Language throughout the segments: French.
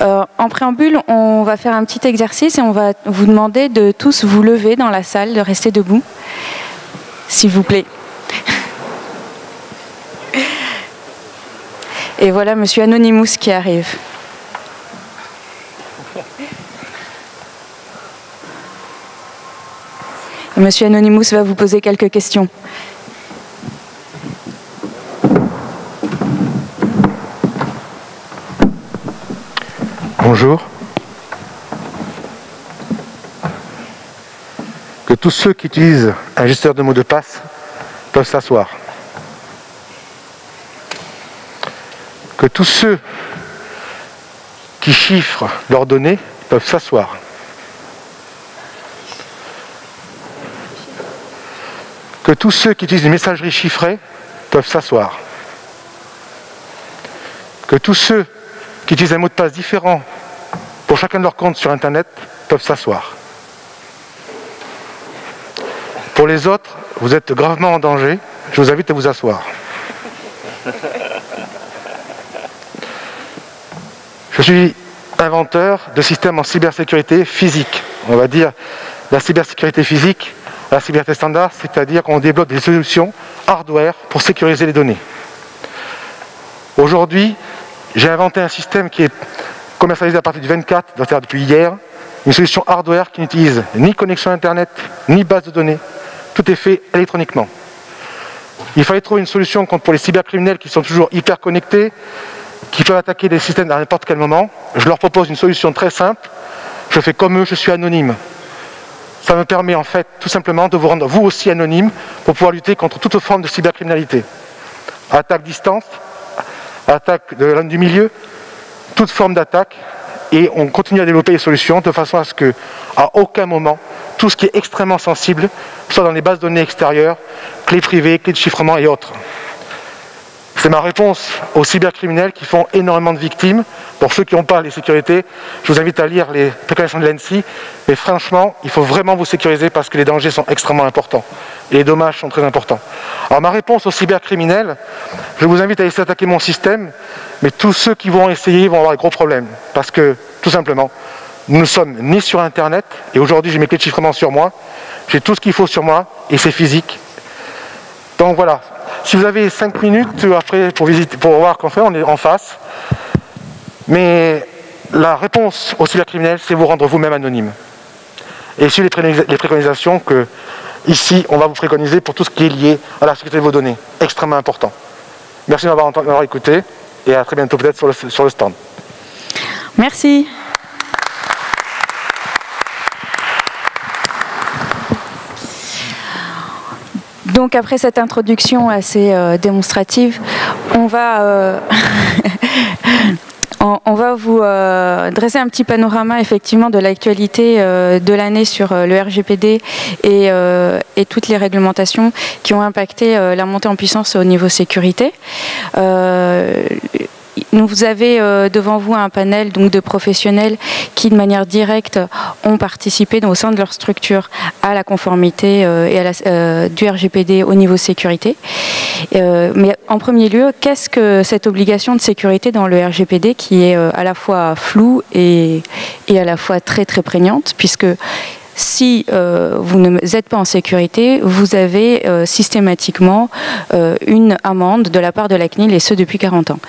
En préambule, on va faire un petit exercice et on va vous demander de tous vous lever dans la salle, de rester debout, s'il vous plaît. Et voilà Monsieur Anonymous qui arrive. Et Monsieur Anonymous va vous poser quelques questions. Bonjour. Que tous ceux qui utilisent un gestionnaire de mots de passe peuvent s'asseoir. Que tous ceux qui chiffrent leurs données peuvent s'asseoir. Que tous ceux qui utilisent une messagerie chiffrée peuvent s'asseoir. Que tous ceux qui utilisent un mot de passe différent pour chacun de leurs comptes sur Internet peuvent s'asseoir. Pour les autres, vous êtes gravement en danger, je vous invite à vous asseoir. Je suis inventeur de systèmes en cybersécurité physique. On va dire la cybersécurité physique, la cybersécurité standard, c'est-à-dire qu'on développe des solutions hardware pour sécuriser les données. Aujourd'hui, j'ai inventé un système qui est commercialisé à partir du 24, c'est-à-dire depuis hier, une solution hardware qui n'utilise ni connexion Internet, ni base de données. Tout est fait électroniquement. Il fallait trouver une solution pour les cybercriminels qui sont toujours hyper connectés, qui peuvent attaquer des systèmes à n'importe quel moment. Je leur propose une solution très simple. Je fais comme eux, je suis anonyme. Ça me permet en fait tout simplement de vous rendre vous aussi anonyme pour pouvoir lutter contre toute forme de cybercriminalité. Attaque distance, attaque de l'homme du milieu, toute forme d'attaque, et on continue à développer les solutions de façon à ce que, à aucun moment, tout ce qui est extrêmement sensible soit dans les bases de données extérieures, clés privées, clés de chiffrement et autres. C'est ma réponse aux cybercriminels qui font énormément de victimes. Pour ceux qui n'ont pas les sécurités, je vous invite à lire les préconisations de l'ANSSI. Mais franchement, il faut vraiment vous sécuriser parce que les dangers sont extrêmement importants. Et les dommages sont très importants. Alors ma réponse aux cybercriminels, je vous invite à essayer d'attaquer mon système. Mais tous ceux qui vont essayer vont avoir des gros problèmes. Parce que, tout simplement, nous ne sommes ni sur Internet. Et aujourd'hui, j'ai mes clés de chiffrement sur moi. J'ai tout ce qu'il faut sur moi. Et c'est physique. Donc voilà. Si vous avez 5 minutes après pour voir qu'on fait, on est en face. Mais la réponse aux cybercriminels, c'est vous rendre vous-même anonyme. Et suivre les préconisations que, ici, on va vous préconiser pour tout ce qui est lié à la sécurité de vos données. Extrêmement important. Merci de m'avoir écouté et à très bientôt peut-être sur le stand. Merci. Donc après cette introduction assez démonstrative, on va vous dresser un petit panorama effectivement de l'actualité de l'année sur le RGPD et toutes les réglementations qui ont impacté la montée en puissance au niveau sécurité. Vous avez devant vous un panel donc, de professionnels qui, de manière directe, ont participé au sein de leur structure à la conformité et à du RGPD au niveau sécurité. Mais en premier lieu, qu'est-ce que cette obligation de sécurité dans le RGPD qui est à la fois floue et à la fois très très prégnante, puisque si vous ne êtes pas en sécurité, vous avez systématiquement une amende de la part de la CNIL, et ce depuis 40 ans.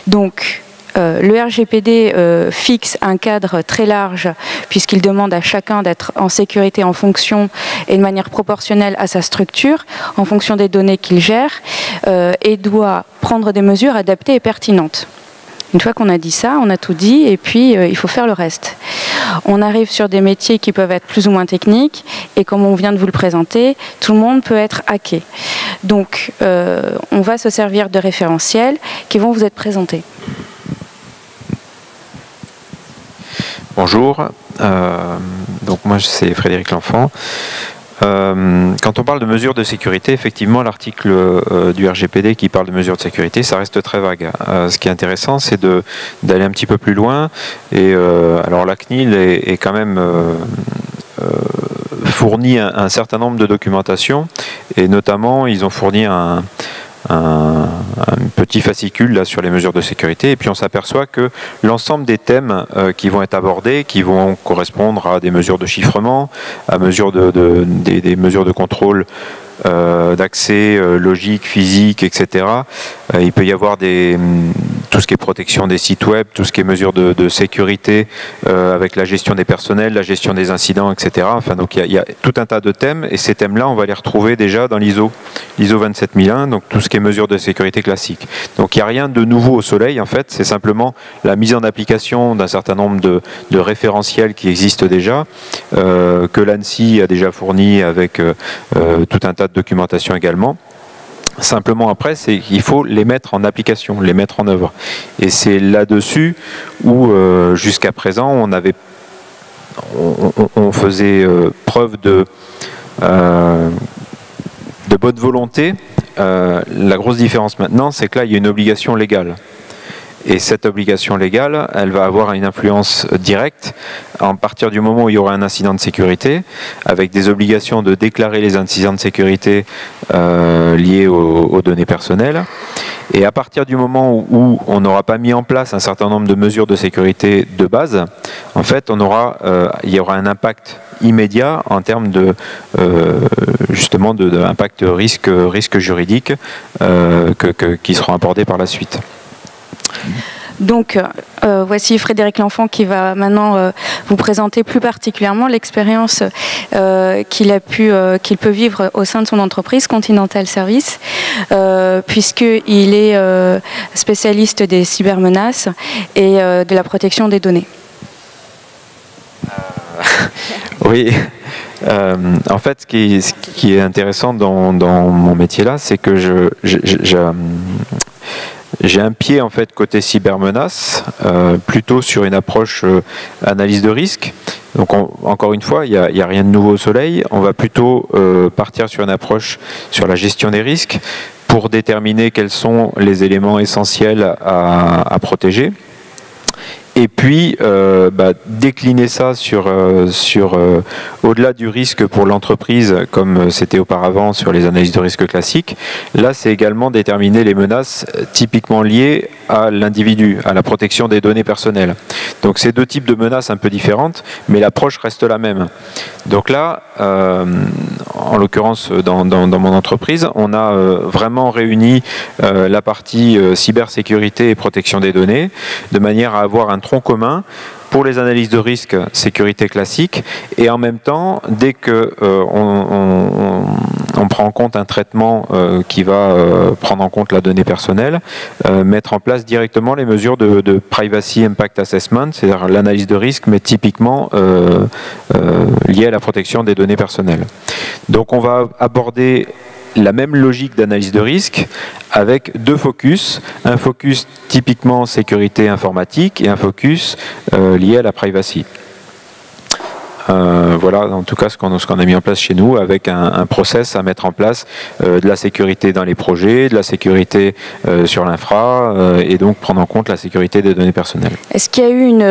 Donc, le RGPD fixe un cadre très large puisqu'il demande à chacun d'être en sécurité en fonction et de manière proportionnelle à sa structure, en fonction des données qu'il gère, et doit prendre des mesures adaptées et pertinentes. Une fois qu'on a dit ça, on a tout dit et puis il faut faire le reste. On arrive sur des métiers qui peuvent être plus ou moins techniques et comme on vient de vous le présenter, tout le monde peut être hacké. Donc on va se servir de référentiels qui vont vous être présentés. Bonjour, donc moi c'est Frédéric L'Enfant. Quand on parle de mesures de sécurité, effectivement l'article du RGPD qui parle de mesures de sécurité, ça reste très vague. Ce qui est intéressant, c'est d'aller un petit peu plus loin. Et alors la CNIL est quand même fourni un certain nombre de documentation, et notamment ils ont fourni une petit fascicule là sur les mesures de sécurité, et puis on s'aperçoit que l'ensemble des thèmes qui vont être abordés, qui vont correspondre à des mesures de chiffrement, à des mesures de contrôle d'accès logique, physique, etc. Il peut y avoir tout ce qui est protection des sites web, tout ce qui est mesures de sécurité avec la gestion des personnels, la gestion des incidents, etc. Enfin, donc il y a tout un tas de thèmes, et ces thèmes-là, on va les retrouver déjà dans l'ISO 27001, donc tout ce qui est mesures de sécurité classique. Donc il n'y a rien de nouveau au soleil, en fait, c'est simplement la mise en application d'un certain nombre de référentiels qui existent déjà, que l'ANSSI a déjà fourni avec tout un tas de documentation également. Simplement après, c'est qu'il faut les mettre en application, les mettre en œuvre. Et c'est là-dessus où, jusqu'à présent, on faisait preuve de bonne volonté. La grosse différence maintenant, c'est que là, il y a une obligation légale. Et cette obligation légale, elle va avoir une influence directe à partir du moment où il y aura un incident de sécurité, avec des obligations de déclarer les incidents de sécurité liés aux données personnelles. Et à partir du moment où on n'aura pas mis en place un certain nombre de mesures de sécurité de base, en fait, il y aura un impact immédiat en termes justement d'impact risque juridique qui seront abordés par la suite. Donc, voici Frédéric L'Enfant qui va maintenant vous présenter plus particulièrement l'expérience qu'il peut vivre au sein de son entreprise Continental Service, puisqu'il est spécialiste des cybermenaces et de la protection des données. Oui. En fait, ce qui est intéressant dans mon métier là, c'est que j'ai un pied en fait côté cybermenace, plutôt sur une approche analyse de risque. Donc encore une fois, il n'y a rien de nouveau au soleil. On va plutôt partir sur une approche sur la gestion des risques pour déterminer quels sont les éléments essentiels à protéger. Et puis décliner ça sur au-delà du risque pour l'entreprise, comme c'était auparavant sur les analyses de risque classiques. Là, c'est également déterminer les menaces typiquement liées à l'individu, à la protection des données personnelles. Donc c'est deux types de menaces un peu différentes, mais l'approche reste la même. Donc là, en l'occurrence dans mon entreprise, on a vraiment réuni la partie cybersécurité et protection des données, de manière à avoir un tronc commun pour les analyses de risque sécurité classique, et en même temps, dès que on prend en compte un traitement qui va prendre en compte la donnée personnelle, mettre en place directement les mesures de Privacy Impact Assessment, c'est-à-dire l'analyse de risque, mais typiquement liée à la protection des données personnelles. Donc on va aborder la même logique d'analyse de risque avec deux focus, un focus typiquement sécurité informatique et un focus lié à la privacy. Voilà en tout cas ce qu'on a mis en place chez nous, avec un process à mettre en place de la sécurité dans les projets, de la sécurité sur l'infra, et donc prendre en compte la sécurité des données personnelles. Est-ce qu'il y a eu une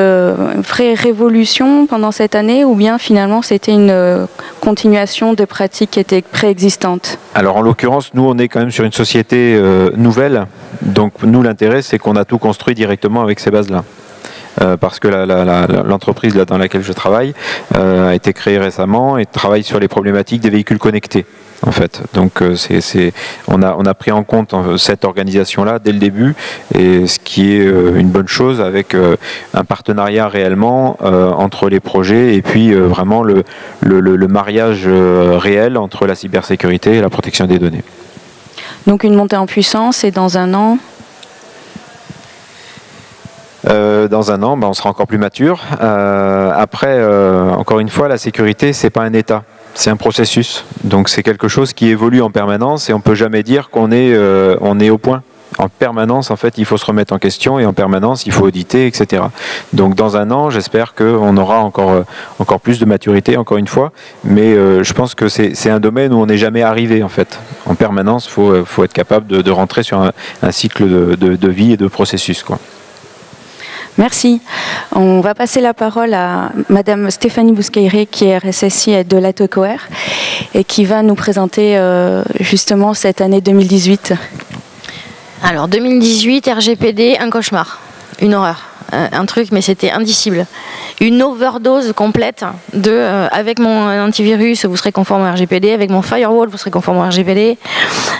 vraie révolution pendant cette année, ou bien finalement c'était une continuation de pratiques qui étaient préexistantes? Alors en l'occurrence, nous on est quand même sur une société nouvelle, donc nous l'intérêt c'est qu'on a tout construit directement avec ces bases-là. Parce que l'entreprise dans laquelle je travaille a été créée récemment et travaille sur les problématiques des véhicules connectés. En fait, donc on a pris en compte cette organisation-là dès le début, et ce qui est une bonne chose, avec un partenariat réellement entre les projets et puis vraiment le mariage réel entre la cybersécurité et la protection des données. Donc une montée en puissance, et dans un an? Dans un an, on sera encore plus mature. Après, encore une fois, la sécurité, c'est pas un état, c'est un processus. Donc c'est quelque chose qui évolue en permanence, et on peut jamais dire qu'on est au point. En permanence, en fait, il faut se remettre en question, et en permanence, il faut auditer, etc. Donc dans un an, j'espère qu'on aura encore plus de maturité, encore une fois. Mais je pense que c'est un domaine où on n'est jamais arrivé, en fait. En permanence, faut être capable de rentrer sur un cycle de vie et de processus, quoi. Merci. On va passer la parole à Madame Stéphanie Bousqueiré, qui est RSSI de l'ATOCOR, et qui va nous présenter justement cette année 2018. Alors 2018, RGPD, un cauchemar, une horreur. Un truc, mais c'était indicible. Une overdose complète de avec mon antivirus, vous serez conforme au RGPD, avec mon firewall, vous serez conforme au RGPD,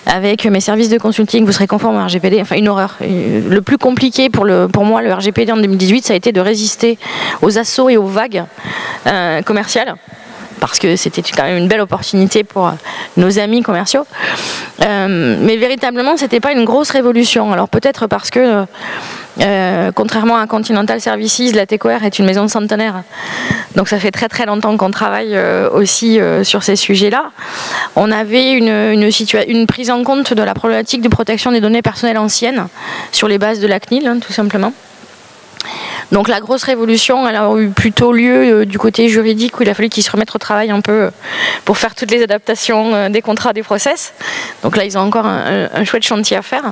avec mes services de consulting, vous serez conforme au RGPD. Enfin, une horreur. Le plus compliqué pour moi, le RGPD en 2018, ça a été de résister aux assauts et aux vagues commerciales. Parce que c'était quand même une belle opportunité pour nos amis commerciaux. Mais véritablement, c'était pas une grosse révolution. Alors peut-être parce que, contrairement à Continental Services, la TECOR est une maison centenaire. Donc ça fait très très longtemps qu'on travaille aussi sur ces sujets-là. On avait une prise en compte de la problématique de protection des données personnelles anciennes sur les bases de la CNIL, hein, tout simplement. Donc la grosse révolution, elle a eu plutôt lieu du côté juridique où il a fallu qu'ils se remettent au travail un peu pour faire toutes les adaptations des contrats, des process. Donc là, ils ont encore un chouette chantier à faire.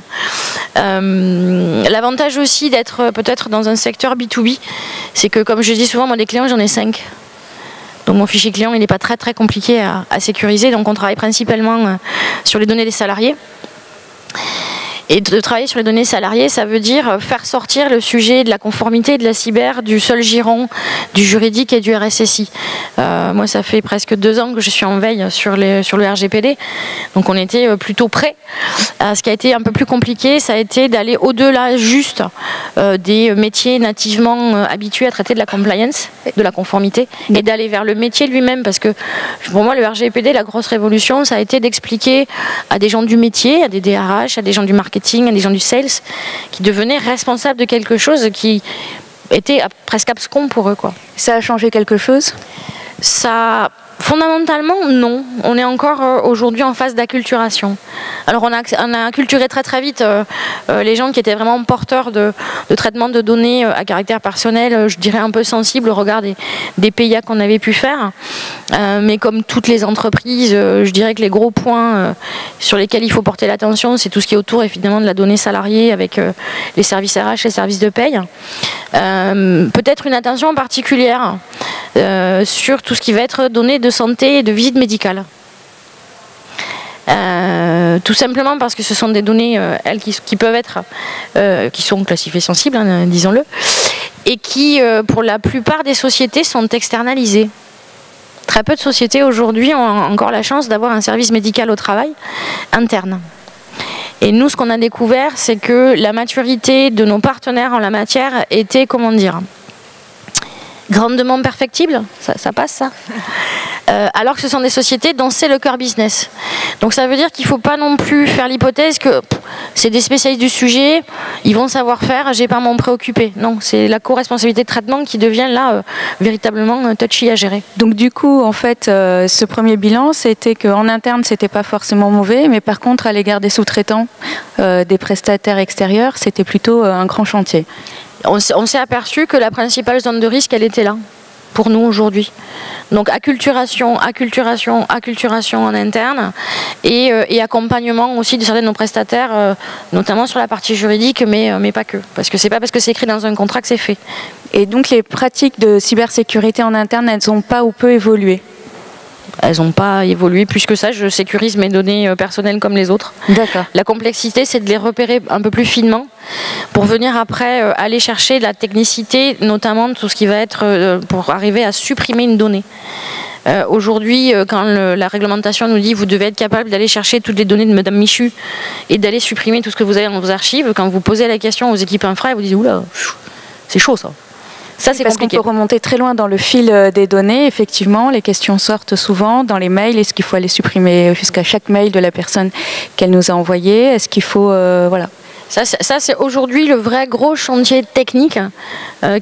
L'avantage aussi d'être peut-être dans un secteur B2B, c'est que comme je dis souvent, moi des clients, j'en ai 5. Donc mon fichier client, il n'est pas très très compliqué à sécuriser. Donc on travaille principalement sur les données des salariés. Et de travailler sur les données salariées, ça veut dire faire sortir le sujet de la conformité, de la cyber, du seul giron, du juridique et du RSSI. Moi, ça fait presque 2 ans que je suis en veille sur le RGPD. Donc on était plutôt prêts. Ce qui a été un peu plus compliqué, ça a été d'aller au-delà juste des métiers nativement habitués à traiter de la compliance, de la conformité, et d'aller vers le métier lui-même. Parce que pour moi, le RGPD, la grosse révolution, ça a été d'expliquer à des gens du métier, à des DRH, à des gens du marketing, à des gens du sales, qui devenaient responsables de quelque chose qui était presque abscon pour eux, quoi. Ça a changé quelque chose ? Ça, fondamentalement, non. On est encore aujourd'hui en phase d'acculturation. Alors on a acculturé très très vite les gens qui étaient vraiment porteurs de traitement de données à caractère personnel, je dirais un peu sensibles au regard des PIA qu'on avait pu faire. Mais comme toutes les entreprises, je dirais que les gros points sur lesquels il faut porter l'attention, c'est tout ce qui est autour évidemment de la donnée salariée avec les services RH, les services de paye. Peut-être une attention particulière sur tout ce qui va être données de santé et de visite médicale. Tout simplement parce que ce sont des données elles, qui peuvent être, qui sont classifiées sensibles, hein, disons-le, et qui, pour la plupart des sociétés, sont externalisées. Très peu de sociétés aujourd'hui ont encore la chance d'avoir un service médical au travail interne. Et nous, ce qu'on a découvert, c'est que la maturité de nos partenaires en la matière était, comment dire, grandement perfectible, ça passe ça, alors que ce sont des sociétés dont c'est le cœur business. Donc ça veut dire qu'il ne faut pas non plus faire l'hypothèse que c'est des spécialistes du sujet, ils vont savoir faire, j'ai pas à m'en préoccuper. Non, c'est la co-responsabilité de traitement qui devient là véritablement touchy à gérer. Donc du coup, en fait, ce premier bilan, c'était qu'en interne, c'était pas forcément mauvais, mais par contre, à l'égard des sous-traitants, des prestataires extérieurs, c'était plutôt un grand chantier. On s'est aperçu que la principale zone de risque, elle était là, pour nous aujourd'hui. Donc acculturation en interne et accompagnement aussi de certains de nos prestataires, notamment sur la partie juridique, mais pas que. Parce que c'est pas parce que c'est écrit dans un contrat que c'est fait. Et donc les pratiques de cybersécurité en interne, elles n'ont pas ou peu évolué ? Elles n'ont pas évolué plus que ça. Je sécurise mes données personnelles comme les autres. D'accord. La complexité, c'est de les repérer un peu plus finement pour venir après aller chercher la technicité, notamment tout ce qui va être pour arriver à supprimer une donnée. Aujourd'hui, quand la réglementation nous dit vous devez être capable d'aller chercher toutes les données de Madame Michu et d'aller supprimer tout ce que vous avez dans vos archives, quand vous posez la question aux équipes infra, elles vous disent oula, c'est chaud ça. Ça, c'est parce qu'on peut remonter très loin dans le fil des données. Effectivement, les questions sortent souvent dans les mails. Est-ce qu'il faut aller supprimer jusqu'à chaque mail de la personne qu'elle nous a envoyé? Est-ce qu'il faut... voilà. Ça c'est aujourd'hui le vrai gros chantier technique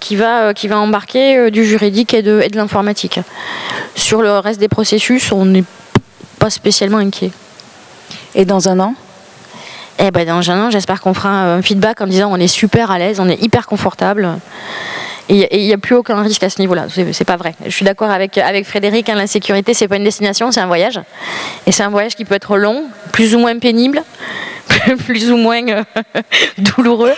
qui va embarquer du juridique et de l'informatique. Sur le reste des processus, on n'est pas spécialement inquiet. Et dans un an? Eh ben, dans un an, j'espère qu'on fera un feedback en disant on est super à l'aise, on est hyper confortable. Et il n'y a plus aucun risque à ce niveau-là. C'est pas vrai. Je suis d'accord avec Frédéric, hein, la sécurité, c'est pas une destination, c'est un voyage. Et c'est un voyage qui peut être long, plus ou moins pénible, plus ou moins douloureux.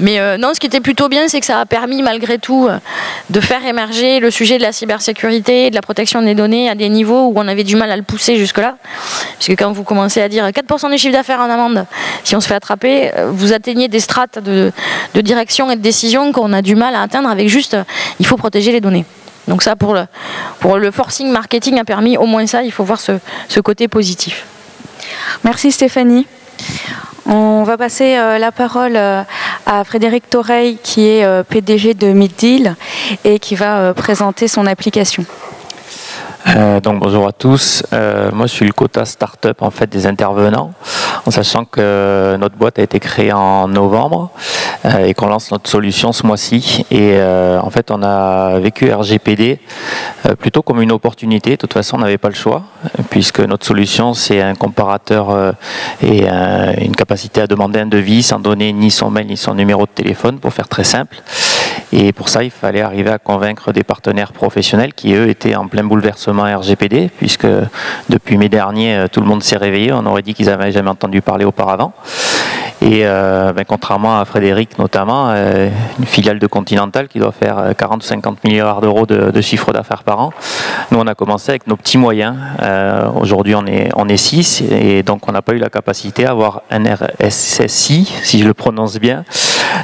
Mais non, ce qui était plutôt bien, c'est que ça a permis malgré tout de faire émerger le sujet de la cybersécurité et de la protection des données à des niveaux où on avait du mal à le pousser jusque-là. Puisque quand vous commencez à dire 4% du chiffre d'affaires en amende, si on se fait attraper, vous atteignez des strates de direction et de décision qu'on a du mal à atteindre avec juste il faut protéger les données. Donc ça, pour le forcing marketing a permis au moins ça, il faut voir ce côté positif. Merci Stéphanie. On va passer la parole à Frédéric Toreil, qui est PDG de Middeal et qui va présenter son application. Donc bonjour à tous, moi je suis le quota startup en fait des intervenants, en sachant que notre boîte a été créée en novembre et qu'on lance notre solution ce mois-ci. Et en fait on a vécu RGPD plutôt comme une opportunité. De toute façon on n'avait pas le choix, puisque notre solution c'est un comparateur et une capacité à demander un devis sans donner ni son mail ni son numéro de téléphone, pour faire très simple. Et pour ça, il fallait arriver à convaincre des partenaires professionnels qui, eux, étaient en plein bouleversement RGPD, puisque depuis mai dernier, tout le monde s'est réveillé. On aurait dit qu'ils n'avaient jamais entendu parler auparavant. Et contrairement à Frédéric notamment, une filiale de Continental qui doit faire 40 ou 50 milliards d'euros de chiffre d'affaires par an, nous on a commencé avec nos petits moyens. Aujourd'hui on est 6 et donc on n'a pas eu la capacité à avoir un RSSI, si je le prononce bien,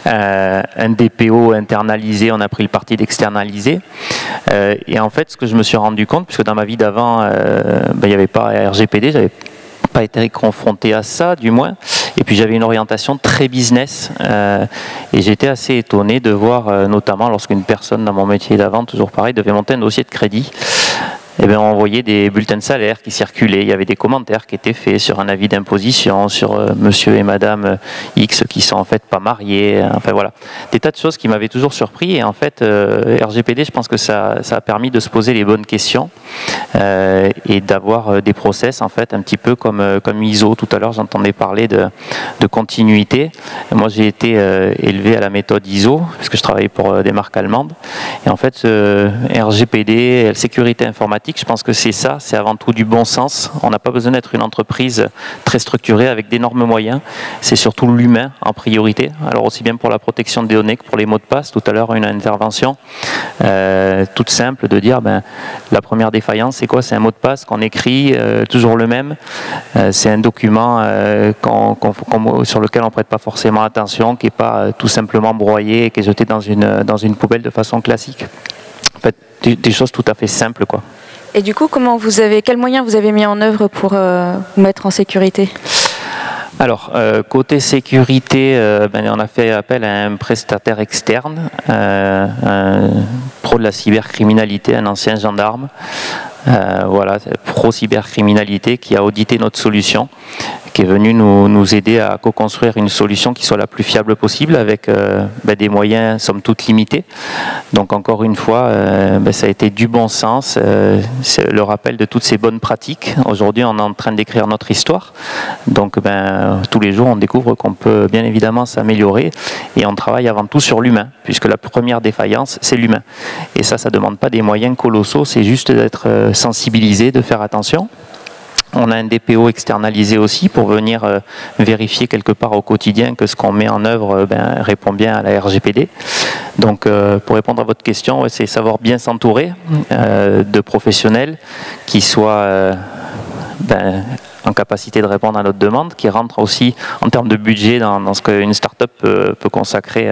un DPO internalisé, on a pris le parti d'externaliser. Et en fait ce que je me suis rendu compte, puisque dans ma vie d'avant il n'y avait pas RGPD, j'avais pas été confronté à ça du moins, et puis j'avais une orientation très business et j'étais assez étonné de voir notamment lorsqu'une personne dans mon métier d'avant, toujours pareil, devait monter un dossier de crédit. Eh bien, on voyait des bulletins de salaire qui circulaient, il y avait des commentaires qui étaient faits sur un avis d'imposition, sur monsieur et madame X qui sont en fait pas mariés, enfin voilà. Des tas de choses qui m'avaient toujours surpris, et en fait, RGPD, je pense que ça a permis de se poser les bonnes questions et d'avoir des process en fait un petit peu comme ISO. Tout à l'heure, j'entendais parler de continuité. Moi, j'ai été élevé à la méthode ISO, parce que je travaillais pour des marques allemandes. Et en fait, RGPD, sécurité informatique, je pense que c'est ça, c'est avant tout du bon sens. On n'a pas besoin d'être une entreprise très structurée avec d'énormes moyens. C'est surtout l'humain en priorité. Alors aussi bien pour la protection des données que pour les mots de passe. Tout à l'heure, une intervention toute simple de dire la première défaillance, c'est quoi? C'est un mot de passe qu'on écrit toujours le même. C'est un document sur lequel on ne prête pas forcément attention, qui n'est pas tout simplement broyé et qui est jeté dans une poubelle de façon classique. En fait, des choses tout à fait simples, quoi. Et du coup, quels moyens vous avez mis en œuvre pour vous mettre en sécurité? Alors, côté sécurité, on a fait appel à un prestataire externe, un pro de la cybercriminalité, un ancien gendarme, pro cybercriminalité, qui a audité notre solution, qui est venu nous aider à co-construire une solution qui soit la plus fiable possible, avec des moyens somme toute limités. Donc encore une fois, ça a été du bon sens, c'est le rappel de toutes ces bonnes pratiques. Aujourd'hui, on est en train d'écrire notre histoire, donc tous les jours on découvre qu'on peut bien évidemment s'améliorer, et on travaille avant tout sur l'humain, puisque la première défaillance c'est l'humain, et ça demande pas des moyens colossaux, c'est juste d'être sensibilisé, de faire attention. On a un DPO externalisé aussi pour venir vérifier quelque part au quotidien que ce qu'on met en œuvre répond bien à la RGPD. Donc pour répondre à votre question, c'est savoir bien s'entourer de professionnels qui soient en capacité de répondre à notre demande, qui rentre aussi en termes de budget dans ce qu'une start-up peut consacrer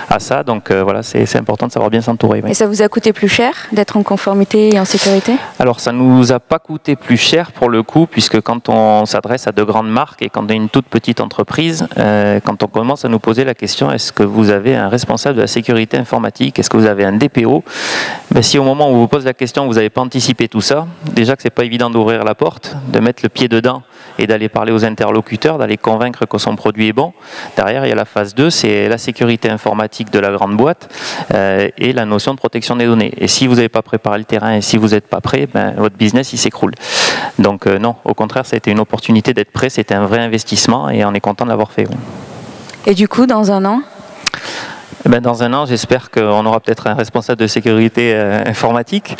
à ça. Donc voilà, c'est important de savoir bien s'entourer. Oui. Et ça vous a coûté plus cher d'être en conformité et en sécurité? Alors ça ne nous a pas coûté plus cher pour le coup, puisque quand on s'adresse à de grandes marques et quand on est une toute petite entreprise, quand on commence à nous poser la question, est-ce que vous avez un responsable de la sécurité informatique, est-ce que vous avez un DPO, si au moment où on vous pose la question, vous n'avez pas anticipé tout ça, déjà que c'est pas évident d'ouvrir la porte, de mettre le pied dedans et d'aller parler aux interlocuteurs, d'aller convaincre que son produit est bon. Derrière, il y a la phase 2, c'est la sécurité informatique de la grande boîte et la notion de protection des données. Et si vous n'avez pas préparé le terrain et si vous n'êtes pas prêt, votre business il s'écroule. Donc non, au contraire, ça a été une opportunité d'être prêt, c'était un vrai investissement et on est content de l'avoir fait. Oui. Et du coup, dans un an? Dans un an, j'espère qu'on aura peut-être un responsable de sécurité informatique,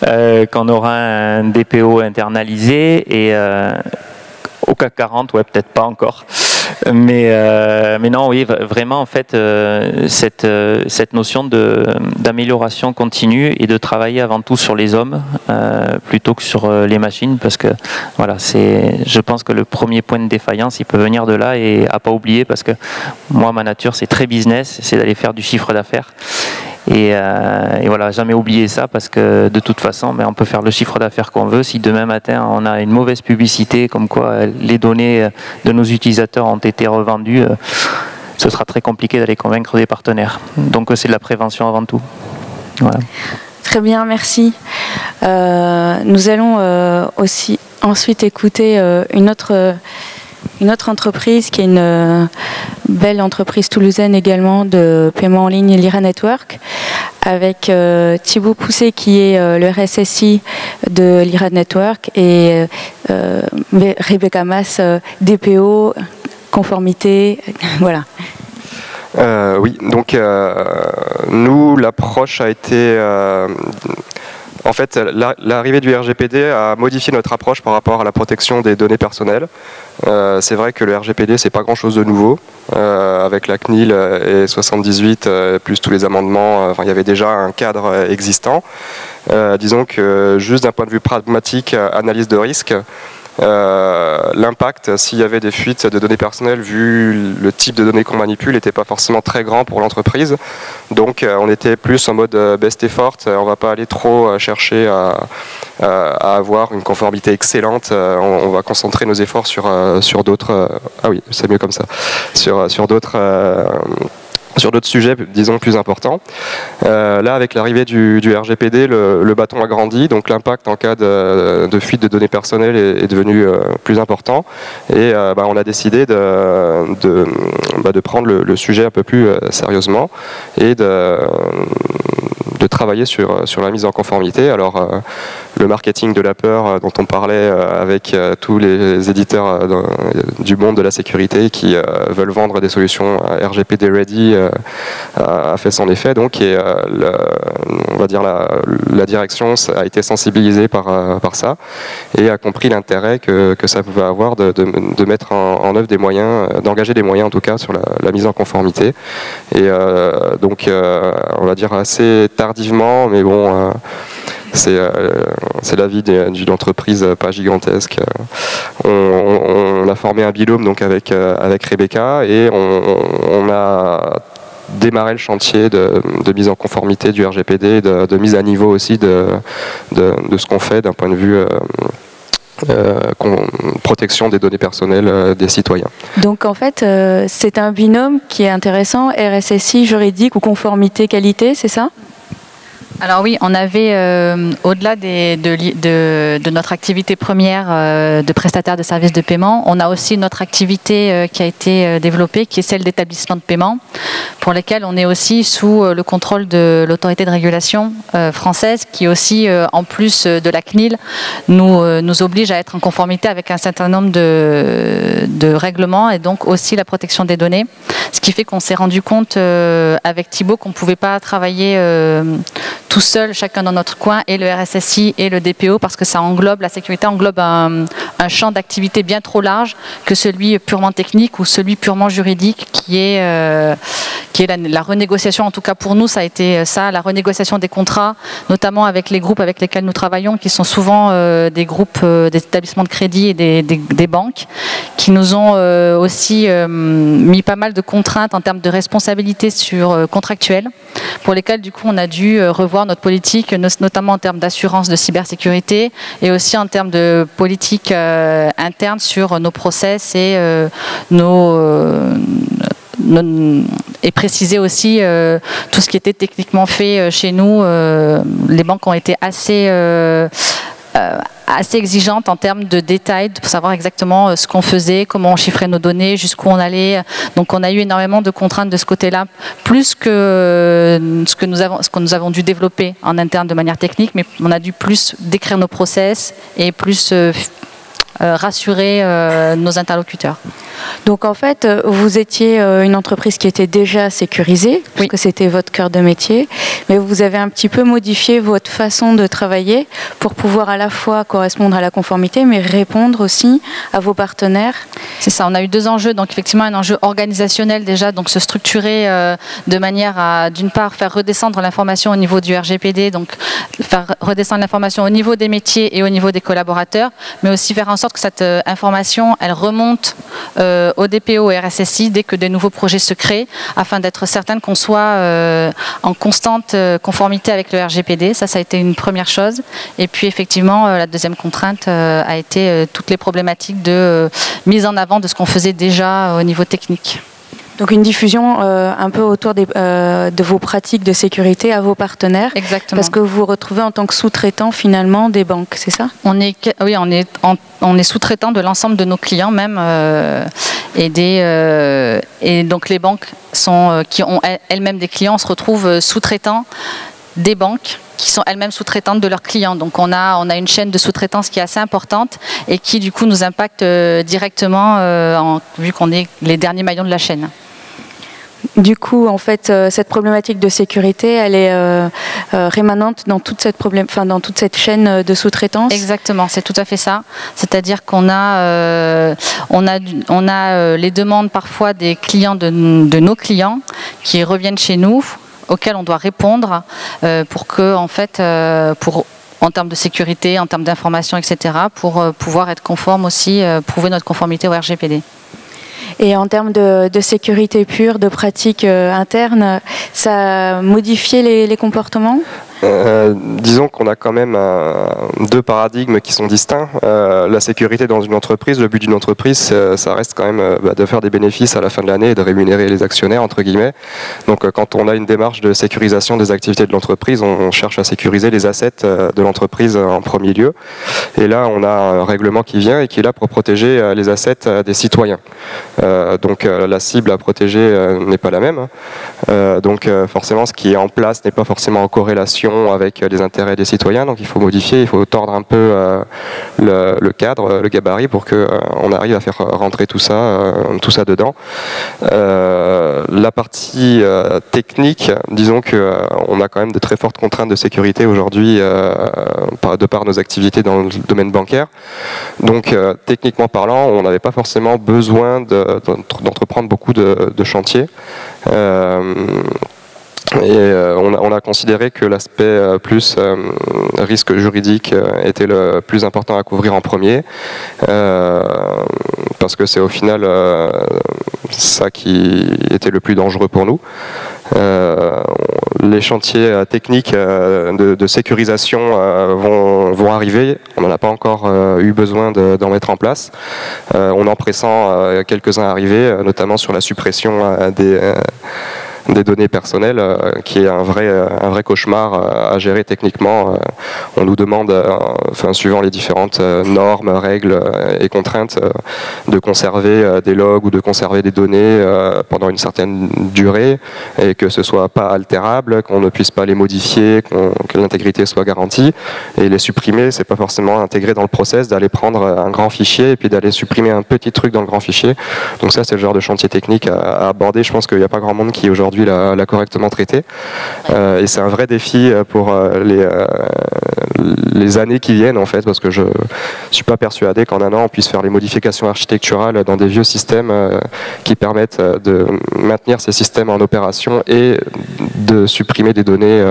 qu'on aura un DPO internalisé et au CAC 40, ouais, peut-être pas encore. Mais non, oui, vraiment, en fait, cette notion d'amélioration continue et de travailler avant tout sur les hommes plutôt que sur les machines, parce que voilà, je pense que le premier point de défaillance, il peut venir de là, et à pas oublier, parce que moi, ma nature, c'est très business, c'est d'aller faire du chiffre d'affaires. Et voilà, jamais oublier ça, parce que de toute façon, on peut faire le chiffre d'affaires qu'on veut. Si demain matin on a une mauvaise publicité comme quoi les données de nos utilisateurs ont été revendues, ce sera très compliqué d'aller convaincre des partenaires. Donc c'est de la prévention avant tout. Voilà. Très bien, merci. Nous allons aussi ensuite écouter une autre entreprise qui est une belle entreprise toulousaine également de paiement en ligne, Lyra Network, avec Thibaut Pousset qui est le RSSI de Lyra Network et Rebecca Mas, DPO, conformité, voilà. Oui, donc nous, l'approche a été... En fait, l'arrivée du RGPD a modifié notre approche par rapport à la protection des données personnelles. C'est vrai que le RGPD, c'est pas grand-chose de nouveau. Avec la CNIL et 78, plus tous les amendements, il y avait déjà un cadre existant. Disons que juste d'un point de vue pragmatique, analyse de risque, l'impact, s'il y avait des fuites de données personnelles, vu le type de données qu'on manipule, n'était pas forcément très grand pour l'entreprise. Donc on était plus en mode best effort, on ne va pas aller trop chercher à avoir une conformité excellente, on va concentrer nos efforts sur d'autres... ah oui, c'est mieux comme ça. Sur d'autres sujets, disons, plus importants. Là, avec l'arrivée du RGPD, le bâton a grandi, donc l'impact en cas de fuite de données personnelles est devenu plus important. Et on a décidé de prendre le sujet un peu plus sérieusement et de travailler sur la mise en conformité. Alors, le marketing de la peur dont on parlait avec tous les éditeurs du monde de la sécurité qui veulent vendre des solutions RGPD ready a fait son effet. Donc, et on va dire la direction a été sensibilisée par ça et a compris l'intérêt que ça pouvait avoir de mettre en œuvre des moyens, d'engager des moyens en tout cas sur la mise en conformité. Et donc, on va dire assez tardivement, mais bon... c'est la vie d'une entreprise pas gigantesque. On a formé un binôme donc avec Rebecca et on a démarré le chantier de mise en conformité du RGPD, de mise à niveau aussi de ce qu'on fait d'un point de vue protection des données personnelles des citoyens. Donc en fait, c'est un binôme qui est intéressant, RSSI, juridique ou conformité qualité, c'est ça ? Alors oui, on avait, au-delà de notre activité première de prestataire de services de paiement, on a aussi notre activité qui a été développée, qui est celle d'établissement de paiement, pour lesquels on est aussi sous le contrôle de l'autorité de régulation française, qui aussi, en plus de la CNIL, nous oblige à être en conformité avec un certain nombre de règlements et donc aussi la protection des données. Ce qui fait qu'on s'est rendu compte avec Thibaut qu'on ne pouvait pas travailler tout seul, chacun dans notre coin, et le RSSI et le DPO, parce que ça englobe, la sécurité englobe un champ d'activité bien trop large que celui purement technique ou celui purement juridique qui est la renégociation. En tout cas pour nous, ça a été ça, la renégociation des contrats, notamment avec les groupes avec lesquels nous travaillons, qui sont souvent des groupes des établissements de crédit et des banques, qui nous ont aussi mis pas mal de contraintes en termes de responsabilité contractuelle, pour lesquelles du coup on a dû revoir notre politique, notamment en termes d'assurance de cybersécurité et aussi en termes de politique interne sur nos process et et préciser aussi tout ce qui était techniquement fait chez nous. Les banques ont été assez exigeante en termes de détails, pour savoir exactement ce qu'on faisait, comment on chiffrait nos données, jusqu'où on allait. Donc on a eu énormément de contraintes de ce côté-là, plus que ce que nous avons dû développer en interne de manière technique, mais on a dû plus décrire nos process et plus rassurer nos interlocuteurs. Donc en fait, vous étiez une entreprise qui était déjà sécurisée, parce que c'était votre cœur de métier, mais vous avez un petit peu modifié votre façon de travailler pour pouvoir à la fois correspondre à la conformité, mais répondre aussi à vos partenaires. C'est ça, on a eu 2 enjeux, donc effectivement un enjeu organisationnel déjà, donc se structurer de manière à d'une part faire redescendre l'information au niveau du RGPD, donc faire redescendre l'information au niveau des métiers et au niveau des collaborateurs, mais aussi faire en sorte que cette information elle remonte au DPO et RSSI dès que des nouveaux projets se créent, afin d'être certaine qu'on soit en constante conformité avec le RGPD. Ça a été une première chose. Et puis effectivement, la deuxième contrainte a été toutes les problématiques de mise en avant de ce qu'on faisait déjà au niveau technique. Donc une diffusion un peu autour de vos pratiques de sécurité à vos partenaires. Exactement. Parce que vous vous retrouvez en tant que sous-traitant finalement des banques, c'est ça? Oui, on est sous-traitant de l'ensemble de nos clients même. Et donc les banques qui ont elles-mêmes des clients se retrouvent sous-traitants des banques qui sont elles-mêmes sous-traitantes de leurs clients. Donc on a une chaîne de sous-traitance qui est assez importante et qui du coup nous impacte directement vu qu'on est les derniers maillons de la chaîne. Du coup, en fait, cette problématique de sécurité, elle est rémanente dans toute cette chaîne de sous-traitance. Exactement, c'est tout à fait ça. C'est-à-dire qu'on a, les demandes parfois des clients de nos clients qui reviennent chez nous, auxquels on doit répondre pour que, en fait, en termes de sécurité, en termes d'information, etc., pour pouvoir être conforme aussi, prouver notre conformité au RGPD. Et en termes de sécurité pure, de pratiques internes, ça a modifié les comportements ? Disons qu'on a quand même 2 paradigmes qui sont distincts. La sécurité dans une entreprise, le but d'une entreprise, ça reste quand même de faire des bénéfices à la fin de l'année et de rémunérer les actionnaires, entre guillemets. Donc quand on a une démarche de sécurisation des activités de l'entreprise, on cherche à sécuriser les assets de l'entreprise en premier lieu. Et là, on a un règlement qui vient et qui est là pour protéger les assets des citoyens. Donc la cible à protéger n'est pas la même. Donc forcément, ce qui est en place n'est pas forcément en corrélation avec les intérêts des citoyens, donc il faut modifier, il faut tordre un peu le cadre, le gabarit pour qu'on arrive à faire rentrer tout ça dedans. La partie technique, disons qu'on a quand même de très fortes contraintes de sécurité aujourd'hui de par nos activités dans le domaine bancaire. Donc techniquement parlant, on n'avait pas forcément besoin d'entreprendre beaucoup de chantiers. Et on a considéré que l'aspect plus risque juridique était le plus important à couvrir en premier, parce que c'est au final ça qui était le plus dangereux pour nous. Les chantiers techniques de sécurisation vont arriver. On n'en a pas encore eu besoin d'en mettre en place. On en pressent quelques-uns arriver, notamment sur la suppression des données personnelles, qui est un vrai cauchemar à gérer techniquement. On nous demande, suivant les différentes normes, règles et contraintes, de conserver des logs ou de conserver des données pendant une certaine durée, et que ce soit pas altérable, qu'on ne puisse pas les modifier, que l'intégrité soit garantie. Et les supprimer, c'est pas forcément intégré dans le process d'aller prendre un grand fichier et puis d'aller supprimer un petit truc dans le grand fichier. Donc ça, c'est le genre de chantier technique à aborder. Je pense qu'il n'y a pas grand monde qui aujourd'hui l'a correctement traité. Et c'est un vrai défi pour les années qui viennent, en fait, parce que je ne suis pas persuadé qu'en un an on puisse faire les modifications architecturales dans des vieux systèmes qui permettent de maintenir ces systèmes en opération et de supprimer des données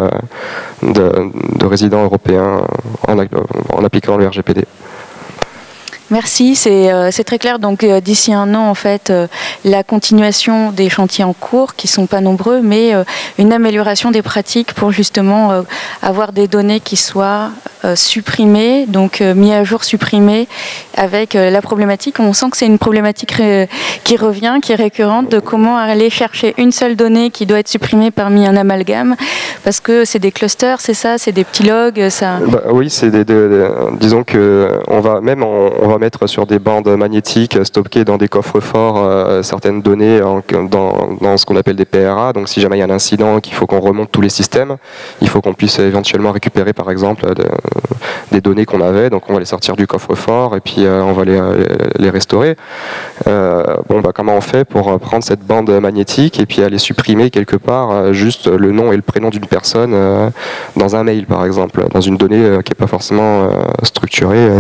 de résidents européens en appliquant le RGPD. Merci, c'est très clair. Donc d'ici un an, en fait, la continuation des chantiers en cours, qui ne sont pas nombreux, mais une amélioration des pratiques pour justement avoir des données qui soient supprimées, donc mis à jour, supprimées, avec la problématique. On sent que c'est une problématique qui revient, qui est récurrente, de comment aller chercher une seule donnée qui doit être supprimée parmi un amalgame, parce que c'est des clusters, c'est ça, c'est des petits logs. Ça... oui, c'est disons que on va mettre sur des bandes magnétiques stockées dans des coffres-forts certaines données dans ce qu'on appelle des PRA. Donc si jamais il y a un incident, qu'il faut qu'on remonte tous les systèmes, il faut qu'on puisse éventuellement récupérer par exemple des données qu'on avait. Donc on va les sortir du coffre-fort et puis on va les restaurer. Comment on fait pour prendre cette bande magnétique et puis aller supprimer quelque part juste le nom et le prénom d'une personne dans un mail par exemple, dans une donnée qui n'est pas forcément structurée.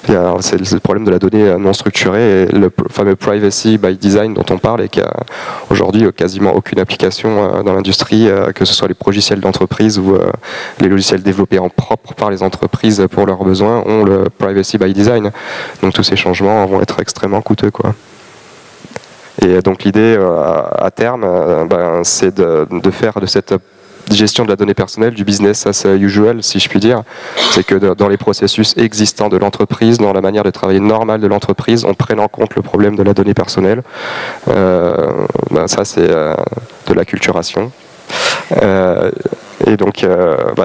C'est le problème de la donnée non structurée et le fameux privacy by design dont on parle et qui a aujourd'hui quasiment aucune application dans l'industrie, que ce soit les logiciels d'entreprise ou les logiciels développés en propre par les entreprises pour leurs besoins ont le privacy by design. Donc tous ces changements vont être extrêmement coûteux, quoi. Et donc l'idée à terme, c'est de faire de cette gestion de la donnée personnelle du business as usual, si je puis dire. C'est que dans les processus existants de l'entreprise, dans la manière de travailler normale de l'entreprise, on prenne en compte le problème de la donnée personnelle. Ça, c'est de l'acculturation. Et donc,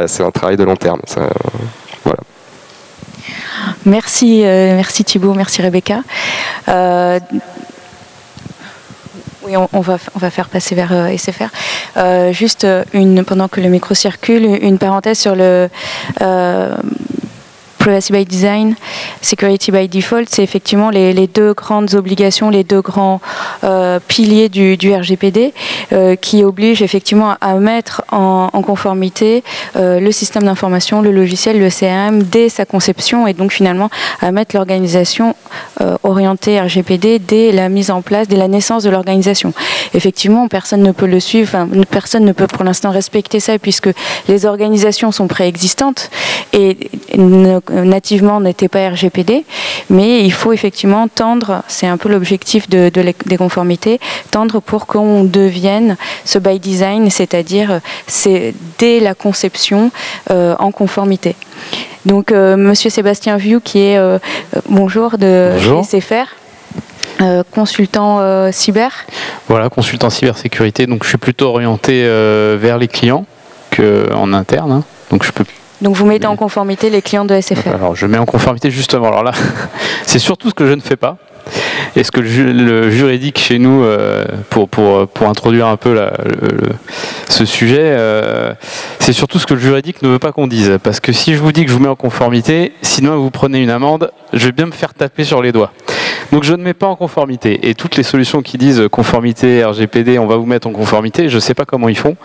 c'est un travail de long terme. Ça, voilà. Merci Thibaut, merci Rebecca. Oui, on va faire passer vers SFR. Juste pendant que le micro circule, une parenthèse sur le Privacy by Design, Security by Default, c'est effectivement les deux grandes obligations, les deux grands piliers du RGPD qui obligent effectivement à mettre en conformité le système d'information, le logiciel, le CRM dès sa conception et donc finalement à mettre l'organisation orientée RGPD dès la mise en place, dès la naissance de l'organisation. Effectivement, personne ne peut le suivre, personne ne peut pour l'instant respecter ça puisque les organisations sont préexistantes et nativement n'était pas RGPD, mais il faut effectivement tendre, c'est un peu l'objectif des conformités, tendre pour qu'on devienne ce by design, c'est-à-dire c'est dès la conception en conformité. Donc Monsieur Sébastien Vieux qui est bonjour de SFR. Consultant cyber. Voilà, consultant cybersécurité. Donc je suis plutôt orienté vers les clients qu'en interne. Hein. Donc je peux. Donc vous mettez en conformité les clients de SFR. Alors je mets en conformité justement. Alors là, c'est surtout ce que je ne fais pas. Et ce que le juridique chez nous, pour introduire un peu ce sujet, c'est surtout ce que le juridique ne veut pas qu'on dise. Parce que si je vous dis que je vous mets en conformité, sinon vous prenez une amende, je vais bien me faire taper sur les doigts. Donc je ne mets pas en conformité. Et toutes les solutions qui disent conformité, RGPD, on va vous mettre en conformité, je ne sais pas comment ils font,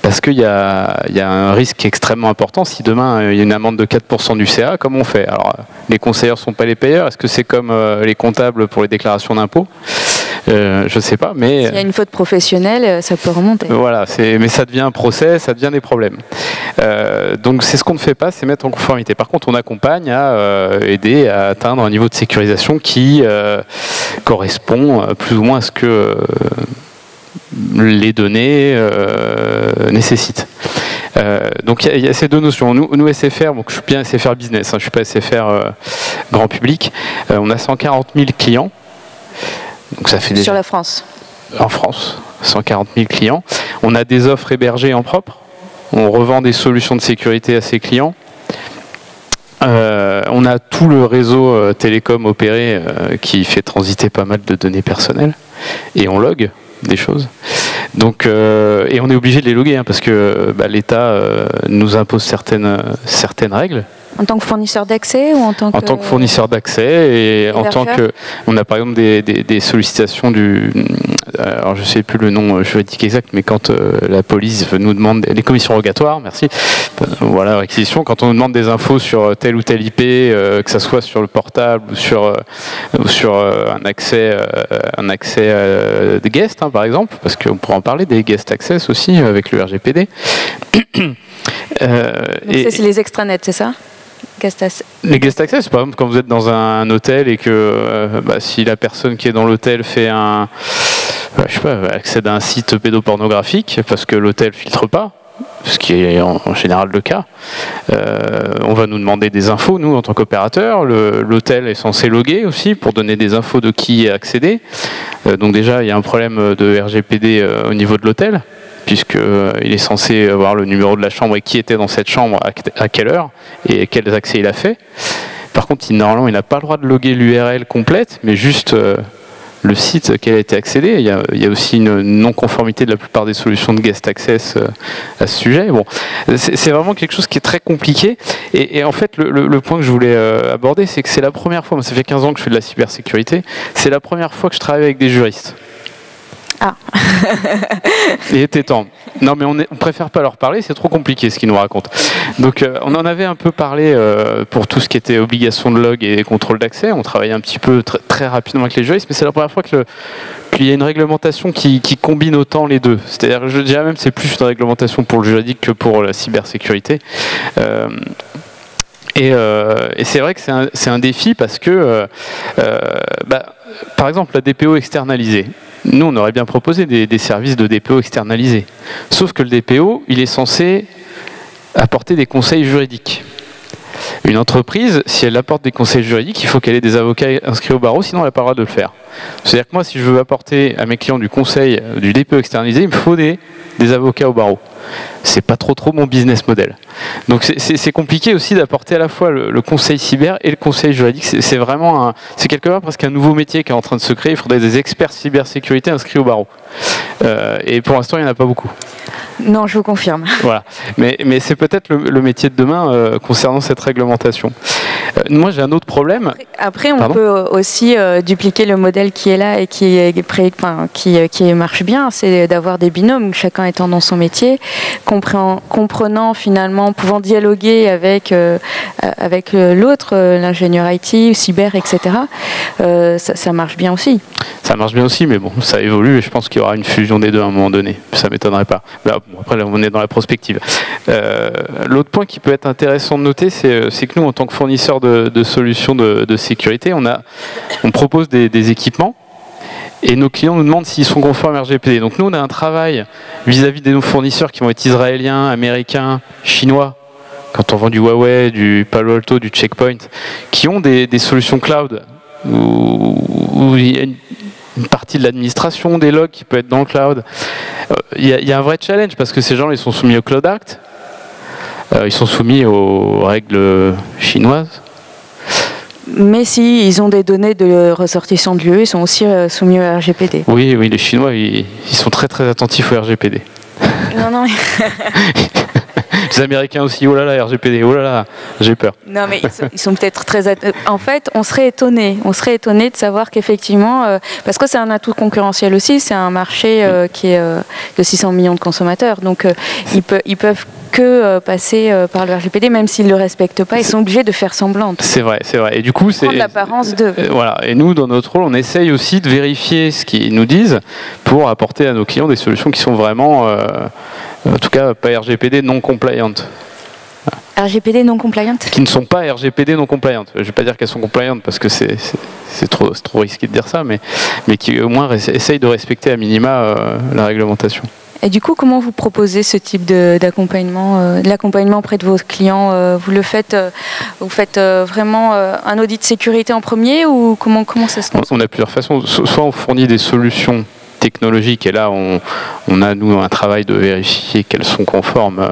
parce qu'il y a un risque extrêmement important. Si demain il y a une amende de 4% du CA, comment on fait? Alors les conseillers ne sont pas les payeurs, est-ce que c'est comme les comptables pour les déclarations d'impôts? Je ne sais pas, mais... S'il y a une faute professionnelle, ça peut remonter. Voilà, mais ça devient un procès, ça devient des problèmes. Donc c'est ce qu'on ne fait pas, c'est mettre en conformité. Par contre, on accompagne à aider à atteindre un niveau de sécurisation qui correspond plus ou moins à ce que les données nécessitent. Donc il y a ces deux notions. Nous SFR, donc je suis bien SFR business, hein, je ne suis pas SFR grand public, on a 140 000 clients. Donc ça fait déjà... Sur la France. En France, 140 000 clients. On a des offres hébergées en propre. On revend des solutions de sécurité à ses clients. On a tout le réseau télécom opéré qui fait transiter pas mal de données personnelles. Et on log des choses. Donc, et on est obligé de les loguer hein, parce que l'État nous impose certaines règles. En tant que fournisseur d'accès ou en tant que fournisseur d'accès et en tant que on a par exemple des sollicitations alors je sais plus le nom juridique exact, mais quand la police nous demande les commissions rogatoires, merci, voilà réquisition, quand on nous demande des infos sur telle ou telle IP, que ça soit sur le portable ou sur un accès des guests hein, par exemple, parce qu'on pourra en parler des guest access aussi avec le RGPD. C'est les extranets, c'est ça? Les guest access, par exemple, quand vous êtes dans un hôtel et que si la personne qui est dans l'hôtel fait accède à un site pédopornographique parce que l'hôtel filtre pas, ce qui est en général le cas, on va nous demander des infos, nous, en tant qu'opérateur. L'hôtel est censé loguer aussi pour donner des infos de qui y a accédé. Donc déjà, il y a un problème de RGPD au niveau de l'hôtel, puisqu'il est censé avoir le numéro de la chambre et qui était dans cette chambre à quelle heure et quels accès il a fait. Par contre, normalement, il n'a pas le droit de loguer l'URL complète, mais juste le site auquel a été accédé. Il y a aussi une non-conformité de la plupart des solutions de guest access à ce sujet. Bon, c'est vraiment quelque chose qui est très compliqué. Et en fait, le point que je voulais aborder, c'est que c'est la première fois, moi ça fait 15 ans que je fais de la cybersécurité, c'est la première fois que je travaille avec des juristes. Ah. Il était temps. Non, mais on préfère pas leur parler, c'est trop compliqué ce qu'ils nous racontent. Donc, on en avait un peu parlé pour tout ce qui était obligation de log et contrôle d'accès. On travaillait un petit peu très rapidement avec les juristes, mais c'est la première fois qu'il y a une réglementation qui combine autant les deux. C'est-à-dire, je dirais même, c'est plus une réglementation pour le juridique que pour la cybersécurité. Et c'est vrai que c'est un défi parce que, par exemple, la DPO externalisée. Nous, on aurait bien proposé des services de DPO externalisés. Sauf que le DPO, il est censé apporter des conseils juridiques. Une entreprise, si elle apporte des conseils juridiques, il faut qu'elle ait des avocats inscrits au barreau, sinon elle n'a pas le droit de le faire. C'est-à-dire que moi, si je veux apporter à mes clients du conseil, du DPO externalisé, il me faut des avocats au barreau. C'est pas trop mon business model. Donc c'est compliqué aussi d'apporter à la fois le conseil cyber et le conseil juridique. C'est vraiment c'est quelque part presque un nouveau métier qui est en train de se créer. Il faudrait des experts cybersécurité inscrits au barreau. Et pour l'instant, il n'y en a pas beaucoup. Non, je vous confirme. Voilà. Mais c'est peut-être le métier de demain concernant cette réglementation. Moi, j'ai un autre problème. Après, on peut aussi dupliquer le modèle qui est là et qui marche bien, c'est d'avoir des binômes, chacun étant dans son métier, comprenant finalement, pouvant dialoguer avec l'autre, l'ingénieur IT, cyber, etc. Ça marche bien aussi. Ça marche bien aussi, mais bon, ça évolue et je pense qu'il y aura une fusion des deux à un moment donné. Ça ne m'étonnerait pas. Là, après, là, on est dans la prospective. L'autre point qui peut être intéressant de noter, c'est que nous, en tant que fournisseurs de solutions de sécurité, on propose des équipements et nos clients nous demandent s'ils sont conformes à RGPD. Donc nous, on a un travail vis-à-vis de nos fournisseurs qui vont être israéliens, américains, chinois, quand on vend du Huawei, du Palo Alto, du Checkpoint, qui ont des solutions cloud où il y a une partie de l'administration des logs qui peut être dans le cloud. Il y a un vrai challenge parce que ces gens, ils sont soumis au Cloud Act, ils sont soumis aux règles chinoises. Mais si ils ont des données de ressortissants de l'UE, ils sont aussi soumis au RGPD. Oui, les Chinois, ils sont très très attentifs au RGPD. Non. Les Américains aussi, oh là là, RGPD, oh là là, j'ai peur. Non, mais ils sont peut-être très... En fait, on serait étonné de savoir qu'effectivement, parce que c'est un atout concurrentiel aussi, c'est un marché qui est de 600 millions de consommateurs, donc ils peuvent que passer par le RGPD, même s'ils ne le respectent pas, ils sont obligés de faire semblant. C'est vrai. Et du coup, c'est l'apparence de... Voilà. Et nous, dans notre rôle, on essaye aussi de vérifier ce qu'ils nous disent pour apporter à nos clients des solutions qui sont vraiment, en tout cas, pas RGPD non compliant. RGPD non compliant ? Qui ne sont pas RGPD non compliant. Je ne vais pas dire qu'elles sont compliant parce que c'est trop risqué de dire ça, mais qui au moins essayent de respecter à minima la réglementation. Et du coup, comment vous proposez ce type d'accompagnement, de l'accompagnement auprès de vos clients ? Vous faites vraiment un audit de sécurité en premier ou comment ça se passe ? On a plusieurs façons. Soit on fournit des solutions technologiques et là on a nous un travail de vérifier qu'elles sont conformes,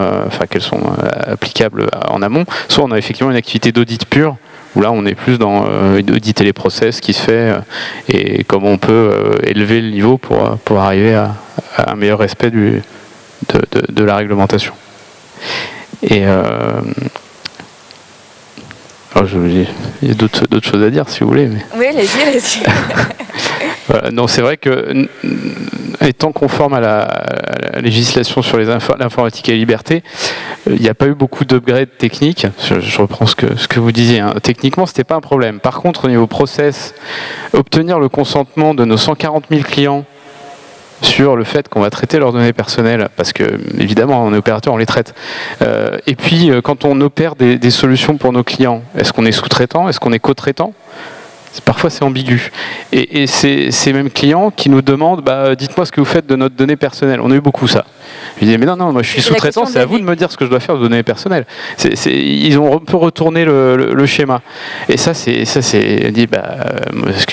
qu'elles sont applicables en amont. Soit on a effectivement une activité d'audit pure où là on est plus dans auditer les process qui se fait et comment on peut élever le niveau pour arriver à un meilleur respect de la réglementation. Et il y a d'autres choses à dire si vous voulez. Mais... Oui, allez-y. Voilà, non, c'est vrai que étant conforme à la législation sur l'informatique et la liberté, il n'y a pas eu beaucoup d'upgrades techniques. Je reprends ce que vous disiez. Hein. Techniquement, ce n'était pas un problème. Par contre, au niveau process, obtenir le consentement de nos 140 000 clients sur le fait qu'on va traiter leurs données personnelles, parce que évidemment on est opérateur, on les traite. Et puis quand on opère des solutions pour nos clients, est-ce qu'on est sous-traitant, est-ce qu'on est co-traitant ? Parfois c'est ambigu. Et c'est ces mêmes clients qui nous demandent dites-moi ce que vous faites de notre donnée personnelle. On a eu beaucoup ça. Je dis mais non, moi je suis sous-traitant, c'est à vous de me dire ce que je dois faire de données personnelles. Ils ont un peu retourné le schéma. Et ça c'est dit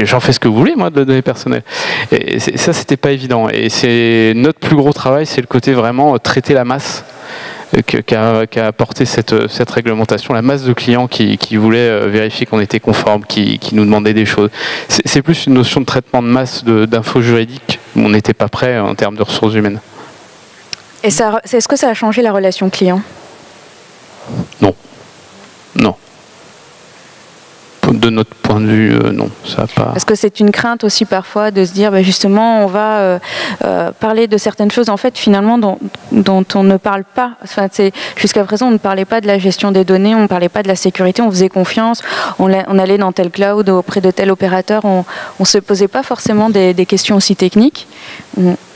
j'en fais ce que vous voulez moi de données personnelles. Et ça c'était pas évident. Et c'est notre plus gros travail, c'est le côté vraiment traiter la masse. Qu'a apporté cette réglementation, la masse de clients qui voulaient vérifier qu'on était conforme, qui nous demandaient des choses. C'est plus une notion de traitement de masse d'infos juridiques où on n'était pas prêt en termes de ressources humaines. Et est-ce que ça a changé la relation client ? Non. de notre point de vue, non, ça n'a pas... Parce que c'est une crainte aussi parfois de se dire, justement, on va parler de certaines choses, en fait, finalement, dont on ne parle pas. Enfin, jusqu'à présent, on ne parlait pas de la gestion des données, on ne parlait pas de la sécurité, on faisait confiance, on allait dans tel cloud auprès de tel opérateur, on ne se posait pas forcément des questions aussi techniques.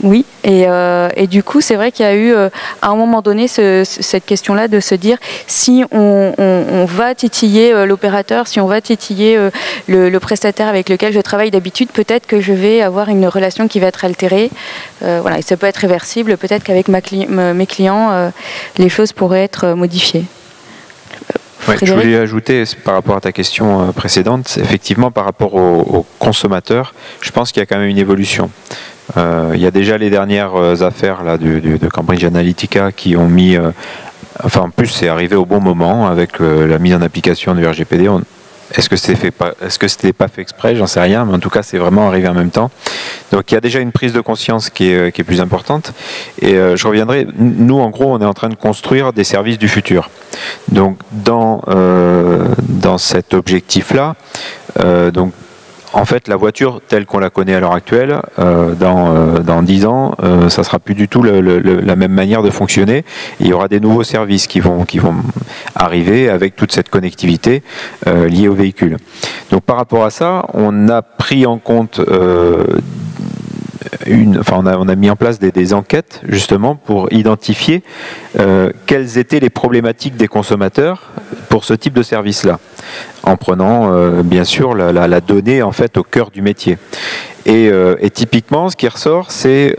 Oui, et du coup, c'est vrai qu'il y a eu, à un moment donné, cette question-là de se dire, si on va titiller l'opérateur, si on va titiller le prestataire avec lequel je travaille d'habitude, peut-être que je vais avoir une relation qui va être altérée. Voilà, et ça peut être réversible, peut-être qu'avec mes clients, les choses pourraient être modifiées. Ouais, je voulais ajouter par rapport à ta question précédente, effectivement par rapport aux consommateurs, je pense qu'il y a quand même une évolution. Il y a déjà les dernières affaires là, de Cambridge Analytica qui ont mis, enfin en plus c'est arrivé au bon moment avec la mise en application du RGPD. Est-ce que c'était pas fait exprès? J'en sais rien, mais en tout cas c'est vraiment arrivé en même temps. Donc il y a déjà une prise de conscience qui est plus importante. Et je reviendrai. Nous en gros on est en train de construire des services du futur. Donc dans cet objectif-là, donc en fait, la voiture telle qu'on la connaît à l'heure actuelle, dans 10 ans, ça sera plus du tout la même manière de fonctionner. Il y aura des nouveaux services qui vont arriver avec toute cette connectivité liée au véhicule. Donc par rapport à ça, on a pris en compte on a mis en place des enquêtes justement pour identifier quelles étaient les problématiques des consommateurs pour ce type de service-là, en prenant bien sûr la donnée en fait au cœur du métier. Et typiquement, ce qui ressort, c'est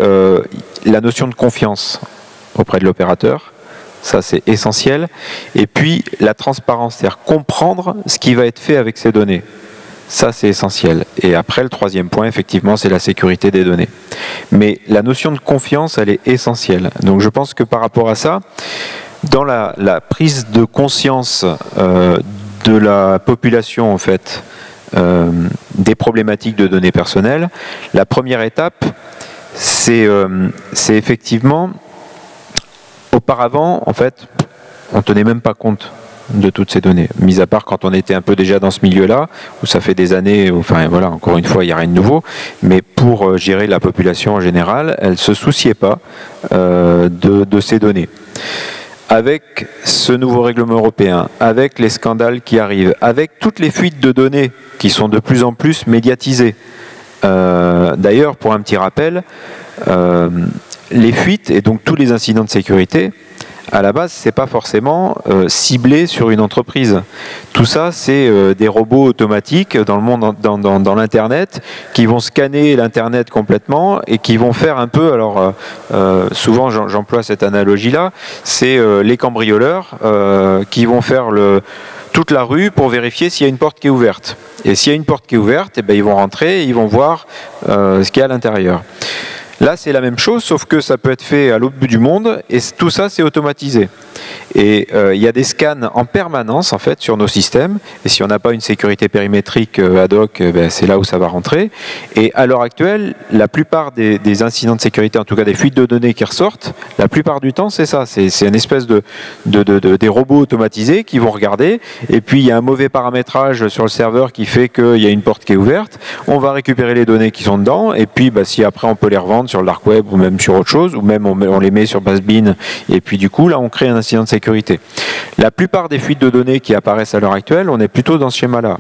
la notion de confiance auprès de l'opérateur. Ça, c'est essentiel. Et puis la transparence, c'est-à-dire comprendre ce qui va être fait avec ces données. Ça, c'est essentiel. Et après, le troisième point, effectivement, c'est la sécurité des données. Mais la notion de confiance, elle est essentielle. Donc je pense que par rapport à ça, dans la prise de conscience de la population, en fait, des problématiques de données personnelles, la première étape, c'est effectivement, auparavant, en fait, on ne tenait même pas compte de toutes ces données, mis à part quand on était un peu déjà dans ce milieu-là, où ça fait des années, enfin voilà, encore une fois, il n'y a rien de nouveau, mais pour gérer la population en général, elle ne se souciait pas de ces données. Avec ce nouveau règlement européen, avec les scandales qui arrivent, avec toutes les fuites de données qui sont de plus en plus médiatisées. D'ailleurs, pour un petit rappel, les fuites et donc tous les incidents de sécurité, à la base, c'est pas forcément ciblé sur une entreprise. Tout ça, c'est des robots automatiques dans le monde, dans l'Internet, qui vont scanner l'Internet complètement et qui vont faire un peu. Alors, souvent, j'emploie cette analogie-là. C'est les cambrioleurs qui vont faire toute la rue pour vérifier s'il y a une porte qui est ouverte. Et s'il y a une porte qui est ouverte, eh ben, ils vont rentrer, et ils vont voir ce qu'il y a à l'intérieur. Là, c'est la même chose, sauf que ça peut être fait à l'autre bout du monde, et tout ça, c'est automatisé. Et il y a des scans en permanence, en fait, sur nos systèmes, et si on n'a pas une sécurité périmétrique ad hoc, ben, c'est là où ça va rentrer. Et à l'heure actuelle, la plupart des incidents de sécurité, en tout cas des fuites de données qui ressortent, la plupart du temps, c'est ça. C'est une espèce des robots automatisés qui vont regarder, et puis il y a un mauvais paramétrage sur le serveur qui fait qu'il y a une porte qui est ouverte, on va récupérer les données qui sont dedans, et puis bah, si après on peut les revendre sur le dark web ou même sur autre chose, ou même on les met sur BaseBin, et puis du coup là on crée un incident de sécurité. La plupart des fuites de données qui apparaissent à l'heure actuelle, on est plutôt dans ce schéma-là.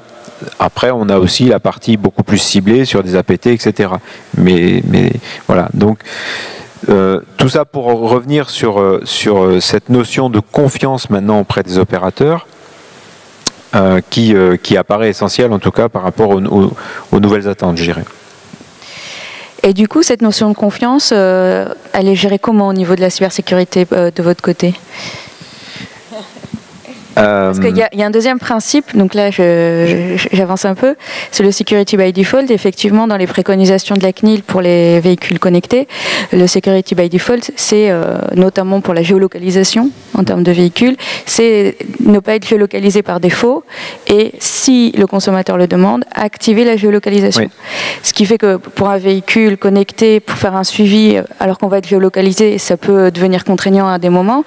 Après, on a aussi la partie beaucoup plus ciblée sur des APT, etc. Mais voilà. Donc tout ça pour revenir sur cette notion de confiance maintenant auprès des opérateurs, qui apparaît essentielle en tout cas par rapport aux nouvelles attentes, je dirais. Et du coup, cette notion de confiance, elle est gérée comment au niveau de la cybersécurité de votre côté ? Parce qu'il y a un deuxième principe, donc là j'avance un peu, c'est le Security by Default. Effectivement, dans les préconisations de la CNIL pour les véhicules connectés, le Security by Default, c'est notamment pour la géolocalisation. en termes de véhicule, c'est ne pas être géolocalisé par défaut et, si le consommateur le demande, activer la géolocalisation. Oui. Ce qui fait que pour un véhicule connecté, pour faire un suivi alors qu'on va être géolocalisé, ça peut devenir contraignant à des moments,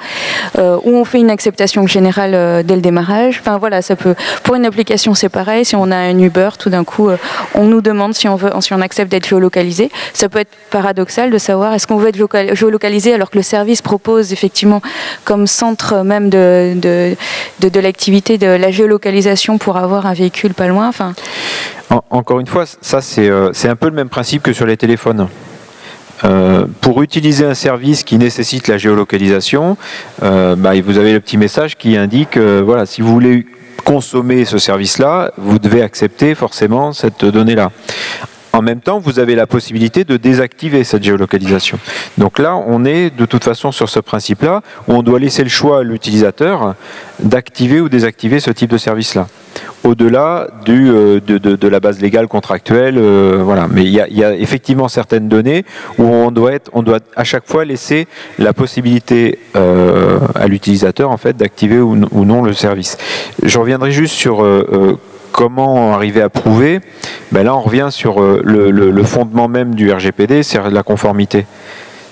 où on fait une acceptation générale dès le démarrage. Enfin voilà, ça peut. Pour une application, c'est pareil. Si on a un Uber, tout d'un coup, on nous demande si on accepte d'être géolocalisé. Ça peut être paradoxal de savoir est-ce qu'on veut être géolocalisé alors que le service propose effectivement comme centre même de l'activité de la géolocalisation pour avoir un véhicule pas loin. Enfin. Encore une fois, ça c'est un peu le même principe que sur les téléphones. Pour utiliser un service qui nécessite la géolocalisation, vous avez le petit message qui indique voilà, si vous voulez consommer ce service-là, vous devez accepter forcément cette donnée-là. En même temps, vous avez la possibilité de désactiver cette géolocalisation. Donc là, on est de toute façon sur ce principe-là, où on doit laisser le choix à l'utilisateur d'activer ou désactiver ce type de service-là. Au-delà de la base légale contractuelle, voilà. Mais il y a effectivement certaines données où on doit à chaque fois laisser la possibilité à l'utilisateur en fait d'activer ou non le service. Je reviendrai juste sur comment arriver à prouver. Là, on revient sur le fondement même du RGPD, c'est la conformité.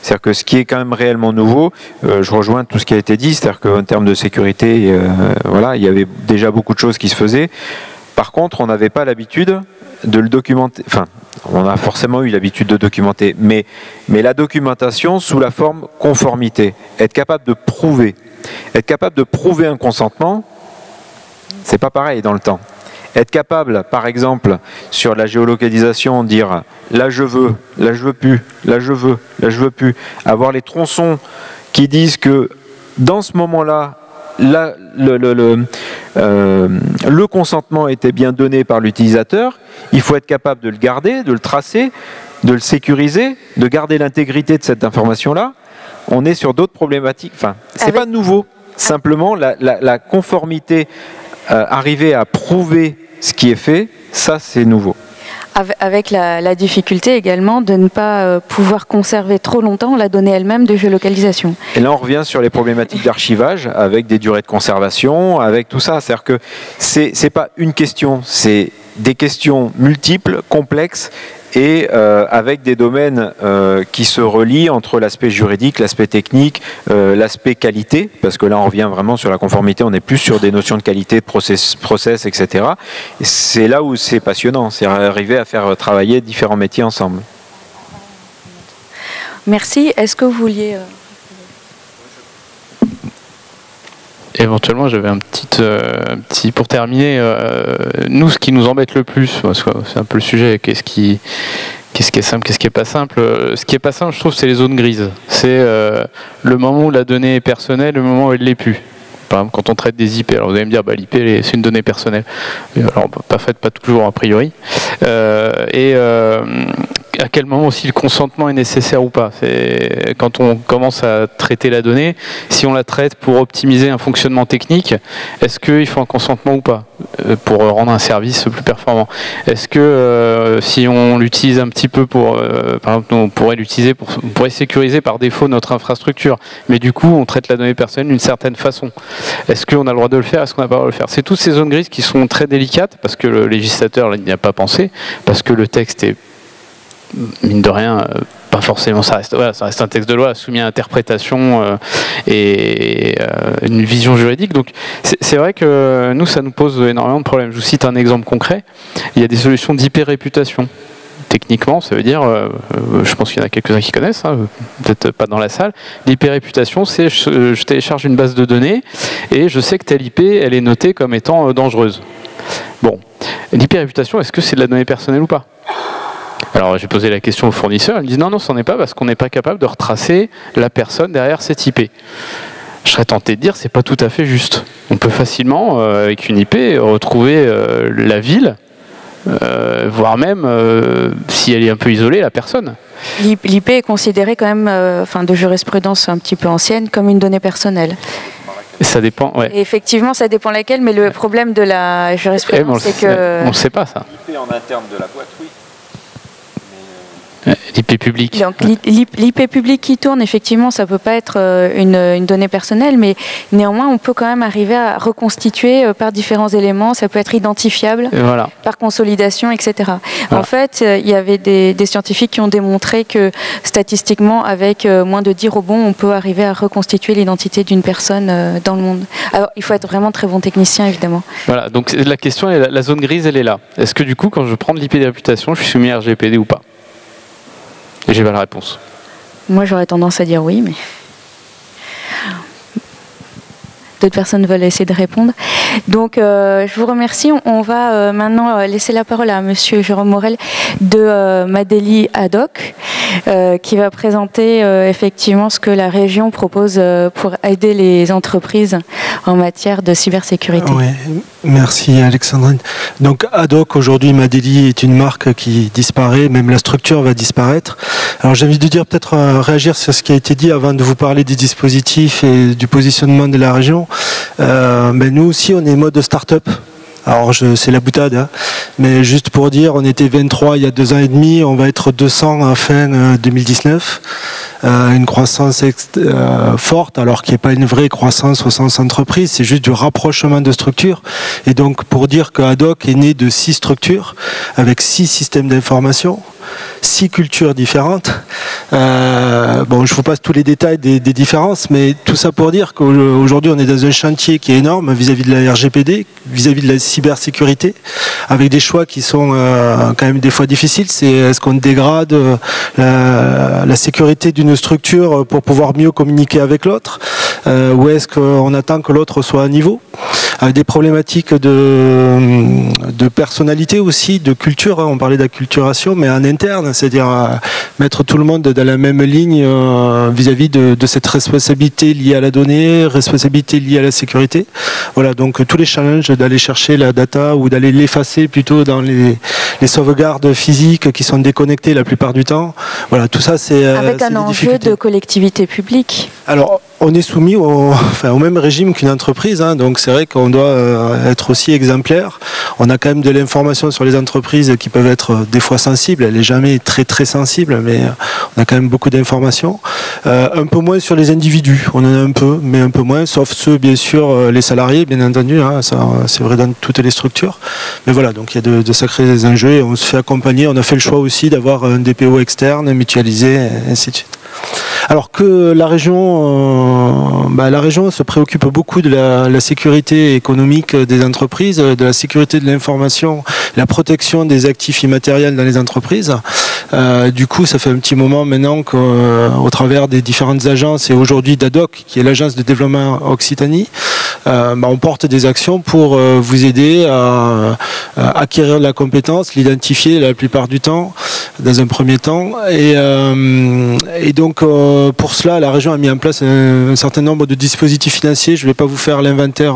C'est-à-dire que ce qui est quand même réellement nouveau, je rejoins tout ce qui a été dit, c'est-à-dire qu'en termes de sécurité, voilà, il y avait déjà beaucoup de choses qui se faisaient. Par contre, on n'avait pas l'habitude de le documenter. Enfin, on a forcément eu l'habitude de documenter, mais la documentation sous la forme conformité, être capable de prouver un consentement, c'est pas pareil dans le temps. Être capable, par exemple, sur la géolocalisation, dire là je veux plus, là je veux plus, avoir les tronçons qui disent que dans ce moment-là, le consentement était bien donné par l'utilisateur, il faut être capable de le garder, de le tracer, de le sécuriser, de garder l'intégrité de cette information-là. On est sur d'autres problématiques. Enfin, c'est pas nouveau. Simplement, la conformité, arriver à prouver ce qui est fait, ça c'est nouveau. Avec la difficulté également de ne pas pouvoir conserver trop longtemps la donnée elle-même de géolocalisation. Et là on revient sur les problématiques d'archivage avec des durées de conservation, avec tout ça. C'est-à-dire que c'est pas une question, c'est des questions multiples, complexes, et avec des domaines qui se relient entre l'aspect juridique, l'aspect technique, l'aspect qualité, parce que là on revient vraiment sur la conformité, on n'est plus sur des notions de qualité, de process, etc. Et c'est là où c'est passionnant, c'est arriver à faire travailler différents métiers ensemble. Merci. Est-ce que vous vouliez... Éventuellement, j'avais un petit pour terminer. Nous, ce qui nous embête le plus, c'est un peu le sujet. Qu'est-ce qui est simple, qu'est-ce qui est pas simple. Ce qui est pas simple, je trouve, c'est les zones grises. C'est le moment où la donnée est personnelle, le moment où elle l'est plus. Par exemple, quand on traite des IP, alors vous allez me dire, l'IP c'est une donnée personnelle. Alors pas toujours a priori. À quel moment aussi le consentement est nécessaire ou pas. C'est quand on commence à traiter la donnée, si on la traite pour optimiser un fonctionnement technique, est-ce qu'il faut un consentement ou pas pour rendre un service plus performant? Est-ce que si on l'utilise un petit peu pour, par exemple, on pourrait l'utiliser on pourrait sécuriser par défaut notre infrastructure, mais du coup on traite la donnée personnelle d'une certaine façon. Est-ce qu'on a le droit de le faire? Est-ce qu'on n'a pas le droit de le faire? C'est toutes ces zones grises qui sont très délicates parce que le législateur là, n'y a pas pensé, parce que le texte est mine de rien, pas forcément, ça reste un texte de loi soumis à interprétation et une vision juridique. Donc c'est vrai que nous, ça nous pose énormément de problèmes. Je vous cite un exemple concret. Il y a des solutions d'hyper-réputation. Techniquement, ça veut dire, je pense qu'il y en a quelques-uns qui connaissent, hein, peut-être pas dans la salle. L'hyper-réputation, c'est je télécharge une base de données et je sais que telle IP, elle est notée comme étant dangereuse. Bon, l'hyper-réputation, est-ce que c'est de la donnée personnelle ou pas? Alors j'ai posé la question au fournisseur, ils me disent non, c'en est pas parce qu'on n'est pas capable de retracer la personne derrière cette IP. Je serais tenté de dire c'est pas tout à fait juste. On peut facilement, avec une IP, retrouver la ville, voire même, si elle est un peu isolée, la personne. L'IP est considérée quand même, de jurisprudence un petit peu ancienne, comme une donnée personnelle. Ça dépend, ouais. Et effectivement, ça dépend laquelle, mais le problème de la jurisprudence, c'est que... On ne sait pas ça. L'IP en interne de la boîte, oui. L'IP public. Donc l'IP public qui tourne, effectivement, ça peut pas être une donnée personnelle, mais néanmoins, on peut quand même arriver à reconstituer par différents éléments. Ça peut être identifiable par consolidation, etc. Voilà. En fait, il y avait des scientifiques qui ont démontré que statistiquement, avec moins de 10 rebonds, on peut arriver à reconstituer l'identité d'une personne dans le monde. Alors, il faut être vraiment très bon technicien, évidemment. Voilà, donc la question, la zone grise, elle est là. Est-ce que du coup, quand je prends de l'IP de réputation, je suis soumis à RGPD ou pas? Et j'ai pas la réponse. Moi, j'aurais tendance à dire oui, mais d'autres personnes veulent essayer de répondre. Donc, je vous remercie. On va maintenant laisser la parole à Monsieur Jérôme Morel de Madeli Ad-Hoc, qui va présenter effectivement ce que la région propose pour aider les entreprises en matière de cybersécurité. Oui, merci Alexandrine. Donc Ad-Hoc, aujourd'hui, Madeli est une marque qui disparaît, même la structure va disparaître. Alors j'ai envie de dire, peut-être réagir sur ce qui a été dit avant de vous parler des dispositifs et du positionnement de la région. Mais nous aussi, on est mode start-up. Alors c'est la boutade, hein. Mais juste pour dire, on était 23 il y a 2 ans et demi, on va être 200 à fin 2019. Une croissance forte, alors qu'il n'y a pas une vraie croissance au sens entreprise, c'est juste du rapprochement de structures. Et donc pour dire que Ad-Hoc est né de 6 structures, avec 6 systèmes d'information, 6 cultures différentes. Bon, je vous passe tous les détails des différences, mais tout ça pour dire qu'aujourd'hui on est dans un chantier qui est énorme vis-à-vis de la RGPD, vis-à-vis de la cybersécurité, avec des choix qui sont quand même des fois difficiles. C'est est-ce qu'on dégrade la sécurité d'une structure pour pouvoir mieux communiquer avec l'autre, ou est-ce qu'on attend que l'autre soit à niveau, avec des problématiques de personnalité aussi, de culture, hein. On parlait d'acculturation, mais en interne, c'est-à-dire mettre tout le monde dans la même ligne vis-à-vis de cette responsabilité liée à la donnée, responsabilité liée à la sécurité. Voilà, donc tous les challenges d'aller chercher la data ou d'aller l'effacer plutôt dans les sauvegardes physiques qui sont déconnectées la plupart du temps. Voilà, tout ça c'est avec un enjeu de collectivité publique. Alors, on est soumis au même régime qu'une entreprise, hein, donc c'est vrai qu'on doit être aussi exemplaire. On a quand même de l'information sur les entreprises qui peuvent être des fois sensibles, elle n'est jamais très très sensible, mais on a quand même beaucoup d'informations. Un peu moins sur les individus, on en a un peu, mais un peu moins, sauf ceux, bien sûr, les salariés, bien entendu, hein, c'est vrai dans toutes les structures. Mais voilà, donc il y a de sacrés enjeux et on se fait accompagner. On a fait le choix aussi d'avoir un DPO externe, mutualisé, et ainsi de suite. Alors que la région se préoccupe beaucoup de la sécurité économique des entreprises, de la sécurité de l'information, la protection des actifs immatériels dans les entreprises. Du coup, ça fait un petit moment maintenant qu'au travers des différentes agences et aujourd'hui d'Ad-Hoc, qui est l'agence de développement Occitanie, on porte des actions pour vous aider à acquérir de la compétence, l'identifier la plupart du temps, dans un premier temps. Et donc, pour cela, la région a mis en place un certain nombre de dispositifs financiers. Je ne vais pas vous faire l'inventaire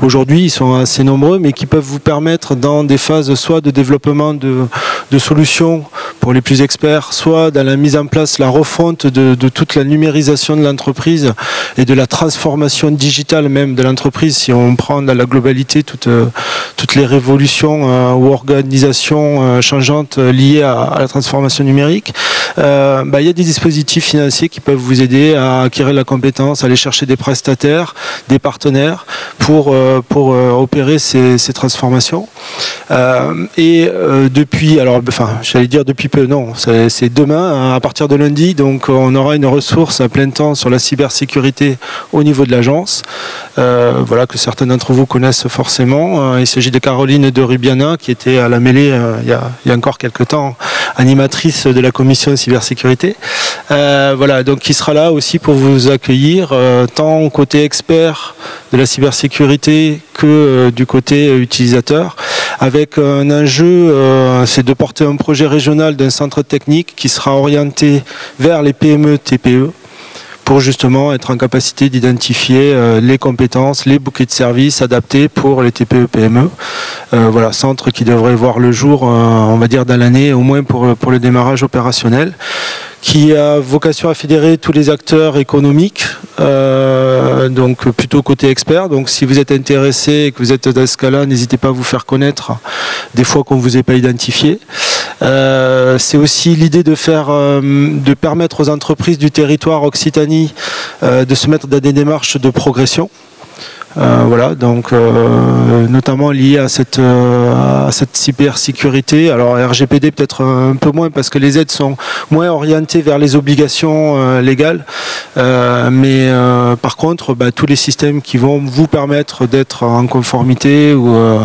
aujourd'hui, ils sont assez nombreux, mais qui peuvent vous permettre dans des phases soit de développement de solutions pour les plus experts, soit dans la mise en place, la refonte de toute la numérisation de l'entreprise et de la transformation digitale même de l'entreprise, si on prend dans la globalité toutes les révolutions ou organisations changeantes liées à la transformation numérique. Il y a des dispositifs financiers qui peuvent vous aider à acquérir la compétence, à aller chercher des prestataires, des partenaires pour opérer ces transformations. Depuis, j'allais dire depuis peu, non, c'est demain, à partir de lundi, donc on aura une ressource à plein temps sur la cybersécurité au niveau de l'agence, que certains d'entre vous connaissent forcément. Il s'agit de Caroline de Rubiana, qui était à la mêlée il y a encore quelques temps, animatrice de la commission cybersécurité. Donc qui sera là aussi pour vous accueillir, tant côté expert de la cybersécurité que du côté utilisateur, avec un enjeu, c'est de porter un projet régional d'un centre technique qui sera orienté vers les PME, TPE, pour justement être en capacité d'identifier les compétences, les bouquets de services adaptés pour les TPE, PME. Centre qui devrait voir le jour, on va dire, dans l'année, au moins pour le démarrage opérationnel, qui a vocation à fédérer tous les acteurs économiques, donc plutôt côté expert. Donc si vous êtes intéressé et que vous êtes dans ce cas-là, n'hésitez pas à vous faire connaître des fois qu'on ne vous ait pas identifié. C'est aussi l'idée de permettre aux entreprises du territoire Occitanie de se mettre dans des démarches de progression. Voilà, donc notamment lié à cette cybersécurité. Alors RGPD peut-être un peu moins parce que les aides sont moins orientées vers les obligations légales, mais par contre tous les systèmes qui vont vous permettre d'être en conformité ou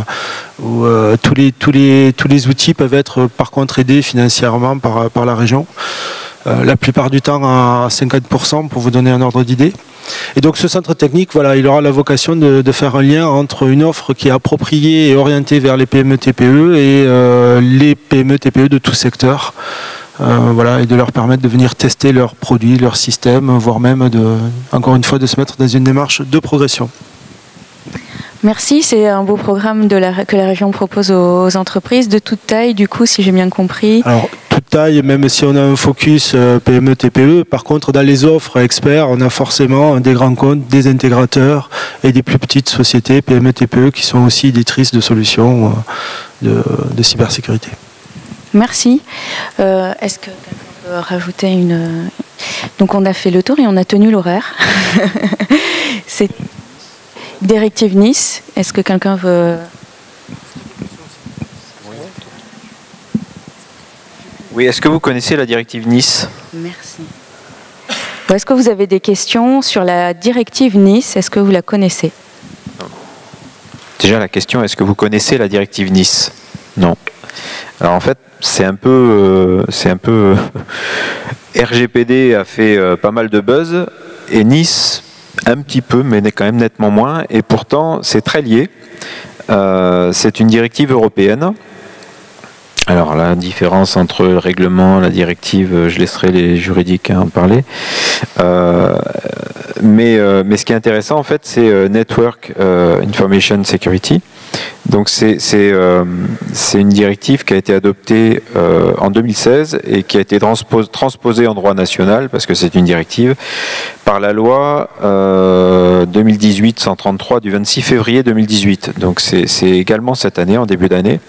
tous les outils peuvent être par contre aidés financièrement par la région. La plupart du temps à 50% pour vous donner un ordre d'idée. Et donc ce centre technique, voilà, il aura la vocation de faire un lien entre une offre qui est appropriée et orientée vers les PME-TPE et les PME-TPE de tout secteur. Voilà, et de leur permettre de venir tester leurs produits, leurs systèmes, voire même encore une fois de se mettre dans une démarche de progression. Merci, c'est un beau programme que la région propose aux entreprises de toute taille, du coup, si j'ai bien compris. Alors, toute taille, même si on a un focus PME-TPE, par contre, dans les offres experts, on a forcément des grands comptes, des intégrateurs et des plus petites sociétés PME-TPE qui sont aussi éditrices de solutions de cybersécurité. Merci. Est-ce que quelqu'un peut rajouter une... Donc, on a fait le tour et on a tenu l'horaire. C'est... Directive Nice, est-ce que quelqu'un veut... Oui, est-ce que vous connaissez la directive Nice? Merci. Est-ce que vous avez des questions sur la directive Nice? Est-ce que vous la connaissez? Déjà, la question, est-ce que vous connaissez la directive Nice? Non. Alors en fait, c'est un peu RGPD a fait pas mal de buzz, et Nice... un petit peu, mais quand même nettement moins, et pourtant c'est très lié. C'est une directive européenne. Alors la différence entre le règlement, la directive, je laisserai les juridiques en parler. Mais ce qui est intéressant en fait, c'est Network Information Security. Donc c'est une directive qui a été adoptée en 2016 et qui a été transposée en droit national, parce que c'est une directive, par la loi 2018-133 du 26 février 2018. Donc c'est également cette année, en début d'année.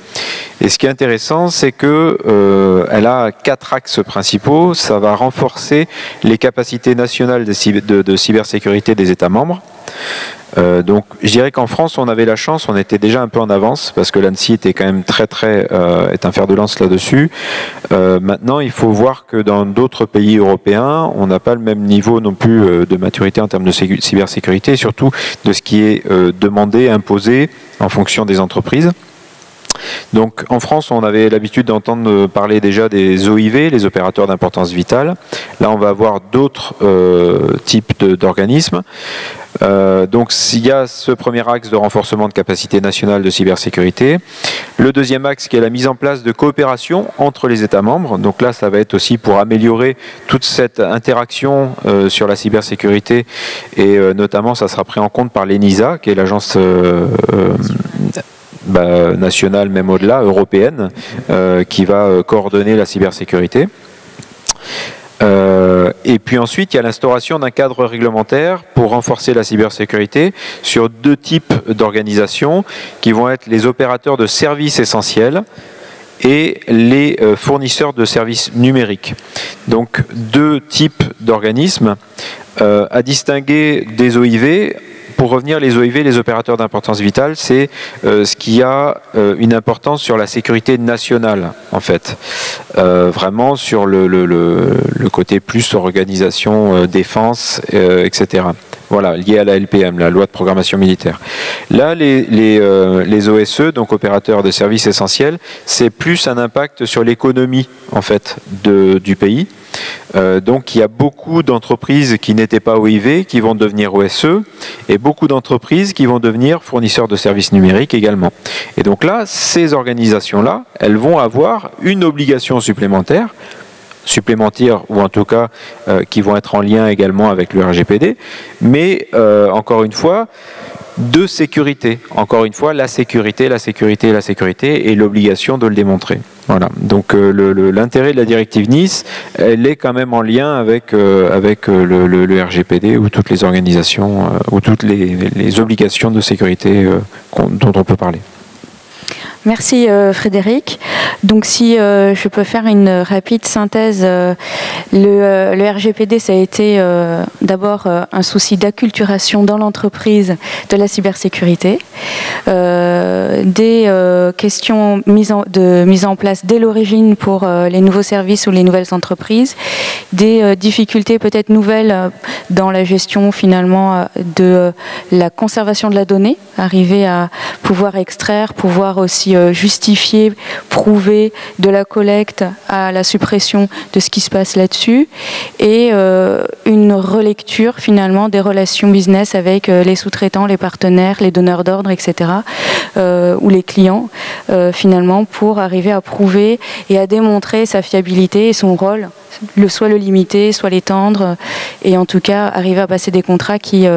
Et ce qui est intéressant, c'est que elle a 4 axes principaux. Ça va renforcer les capacités nationales de cybersécurité des États membres. Donc je dirais qu'en France on avait la chance, on était déjà un peu en avance parce que l'ANSSI était quand même est un fer de lance là-dessus. Maintenant il faut voir que dans d'autres pays européens on n'a pas le même niveau non plus de maturité en termes de cybersécurité, et surtout de ce qui est demandé, imposé en fonction des entreprises. Donc en France, on avait l'habitude d'entendre parler déjà des OIV, les opérateurs d'importance vitale. Là, on va avoir d'autres types d'organismes. Donc il y a ce premier axe de renforcement de capacité nationale de cybersécurité. Le deuxième axe qui est la mise en place de coopération entre les États membres. Donc là, ça va être aussi pour améliorer toute cette interaction sur la cybersécurité, et notamment ça sera pris en compte par l'ENISA, qui est l'agence nationale, même au-delà, européenne, qui va coordonner la cybersécurité. Et puis ensuite, il y a l'instauration d'un cadre réglementaire pour renforcer la cybersécurité sur 2 types d'organisations qui vont être les opérateurs de services essentiels et les fournisseurs de services numériques. Donc 2 types d'organismes à distinguer des OIV. Pour revenir, les OIV, les opérateurs d'importance vitale, c'est ce qui a une importance sur la sécurité nationale, en fait. Vraiment sur le côté plus organisation, défense, etc. Voilà, lié à la LPM, la loi de programmation militaire. Là, les OSE, donc opérateurs de services essentiels, c'est plus un impact sur l'économie, en fait, du pays. Donc il y a beaucoup d'entreprises qui n'étaient pas OIV qui vont devenir OSE, et beaucoup d'entreprises qui vont devenir fournisseurs de services numériques également. Et donc là, ces organisations-là, elles vont avoir une obligation supplémentaire, ou en tout cas qui vont être en lien également avec le RGPD, mais encore une fois, de sécurité. Encore une fois, la sécurité et l'obligation de le démontrer. Voilà. Donc l'intérêt de la directive Nice, elle est quand même en lien avec le RGPD, ou toutes les organisations, ou toutes les obligations de sécurité dont on peut parler. Merci Frédéric. Donc si je peux faire une rapide synthèse, le RGPD ça a été d'abord un souci d'acculturation dans l'entreprise de la cybersécurité, des questions de mise en place dès l'origine pour les nouveaux services ou les nouvelles entreprises, des difficultés peut-être nouvelles dans la gestion finalement de la conservation de la donnée, arriver à pouvoir extraire, pouvoir aussi justifier, prouver de la collecte à la suppression de ce qui se passe là-dessus, et une relecture finalement des relations business avec les sous-traitants, les partenaires, les donneurs d'ordre, etc., ou les clients, finalement, pour arriver à prouver et à démontrer sa fiabilité et son rôle, soit le limiter, soit l'étendre, et en tout cas arriver à passer des contrats qui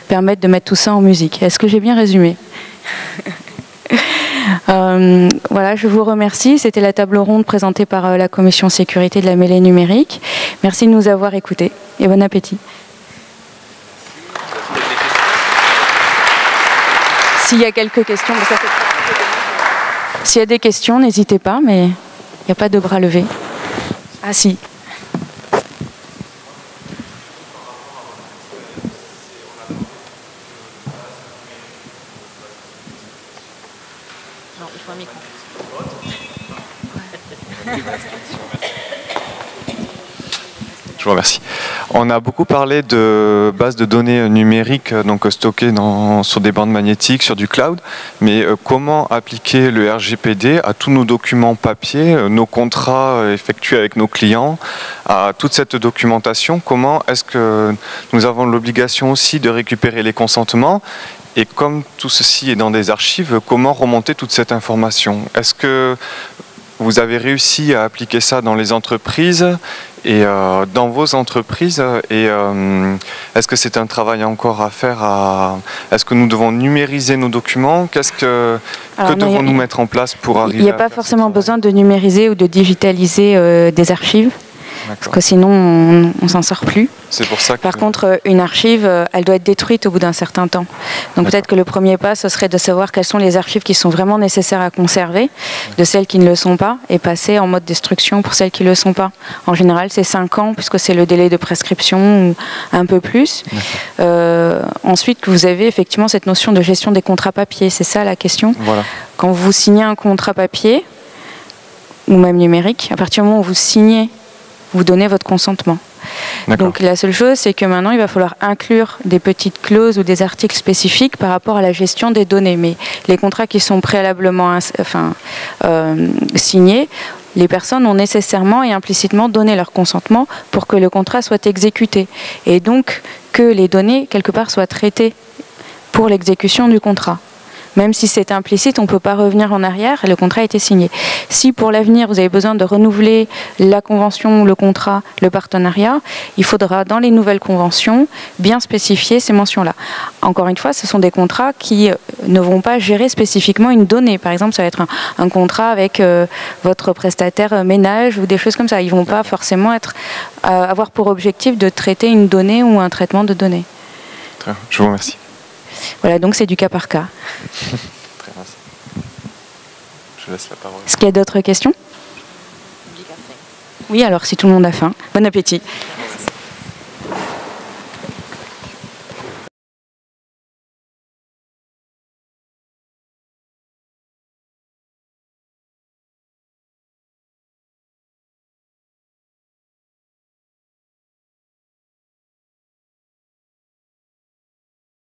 permettent de mettre tout ça en musique. Est-ce que j'ai bien résumé ? Voilà, je vous remercie. C'était la table ronde présentée par la Commission Sécurité de la mêlée numérique. Merci de nous avoir écoutés et bon appétit. S'il y a quelques questions, s'il y a des questions, n'hésitez pas, mais il n'y a pas de bras levés. Ah si. Je vous remercie. On a beaucoup parlé de bases de données numériques donc stockées sur des bandes magnétiques, sur du cloud, mais comment appliquer le RGPD à tous nos documents papier, nos contrats effectués avec nos clients, à toute cette documentation? Comment est-ce que nous avons l'obligation aussi de récupérer les consentements? Et comme tout ceci est dans des archives, comment remonter toute cette information? Est-ce que vous avez réussi à appliquer ça dans les entreprises et dans vos entreprises, et est-ce que c'est un travail encore à faire? Est-ce que nous devons numériser nos documents? Que devons-nous mettre en place pour arriver? Il n'y a pas forcément besoin de numériser ou de digitaliser des archives, parce que sinon on ne s'en sort plus. C'est pour ça que... Par contre, une archive, elle doit être détruite au bout d'un certain temps. Donc peut-être que le premier pas, ce serait de savoir quelles sont les archives qui sont vraiment nécessaires à conserver, de celles qui ne le sont pas, et passer en mode destruction pour celles qui ne le sont pas. En général, c'est 5 ans, puisque c'est le délai de prescription, ou un peu plus. Ensuite, vous avez effectivement cette notion de gestion des contrats papier, c'est ça la question. Voilà. Quand vous signez un contrat papier, ou même numérique, à partir du moment où vous signez, vous donnez votre consentement. Donc la seule chose, c'est que maintenant, il va falloir inclure des petites clauses ou des articles spécifiques par rapport à la gestion des données. Mais les contrats qui sont préalablement signés, les personnes ont nécessairement et implicitement donné leur consentement pour que le contrat soit exécuté. Et donc que les données, quelque part, soient traitées pour l'exécution du contrat. Même si c'est implicite, on ne peut pas revenir en arrière, le contrat a été signé. Si pour l'avenir, vous avez besoin de renouveler la convention, le contrat, le partenariat, il faudra dans les nouvelles conventions bien spécifier ces mentions-là. Encore une fois, ce sont des contrats qui ne vont pas gérer spécifiquement une donnée. Par exemple, ça va être un contrat avec votre prestataire ménage ou des choses comme ça. Ils ne vont pas forcément avoir pour objectif de traiter une donnée ou un traitement de données. Très bien, je vous remercie. Voilà, donc c'est du cas par cas. Très bien. Je laisse la parole. Est-ce qu'il y a d'autres questions? Oui, alors si tout le monde a faim, bon appétit.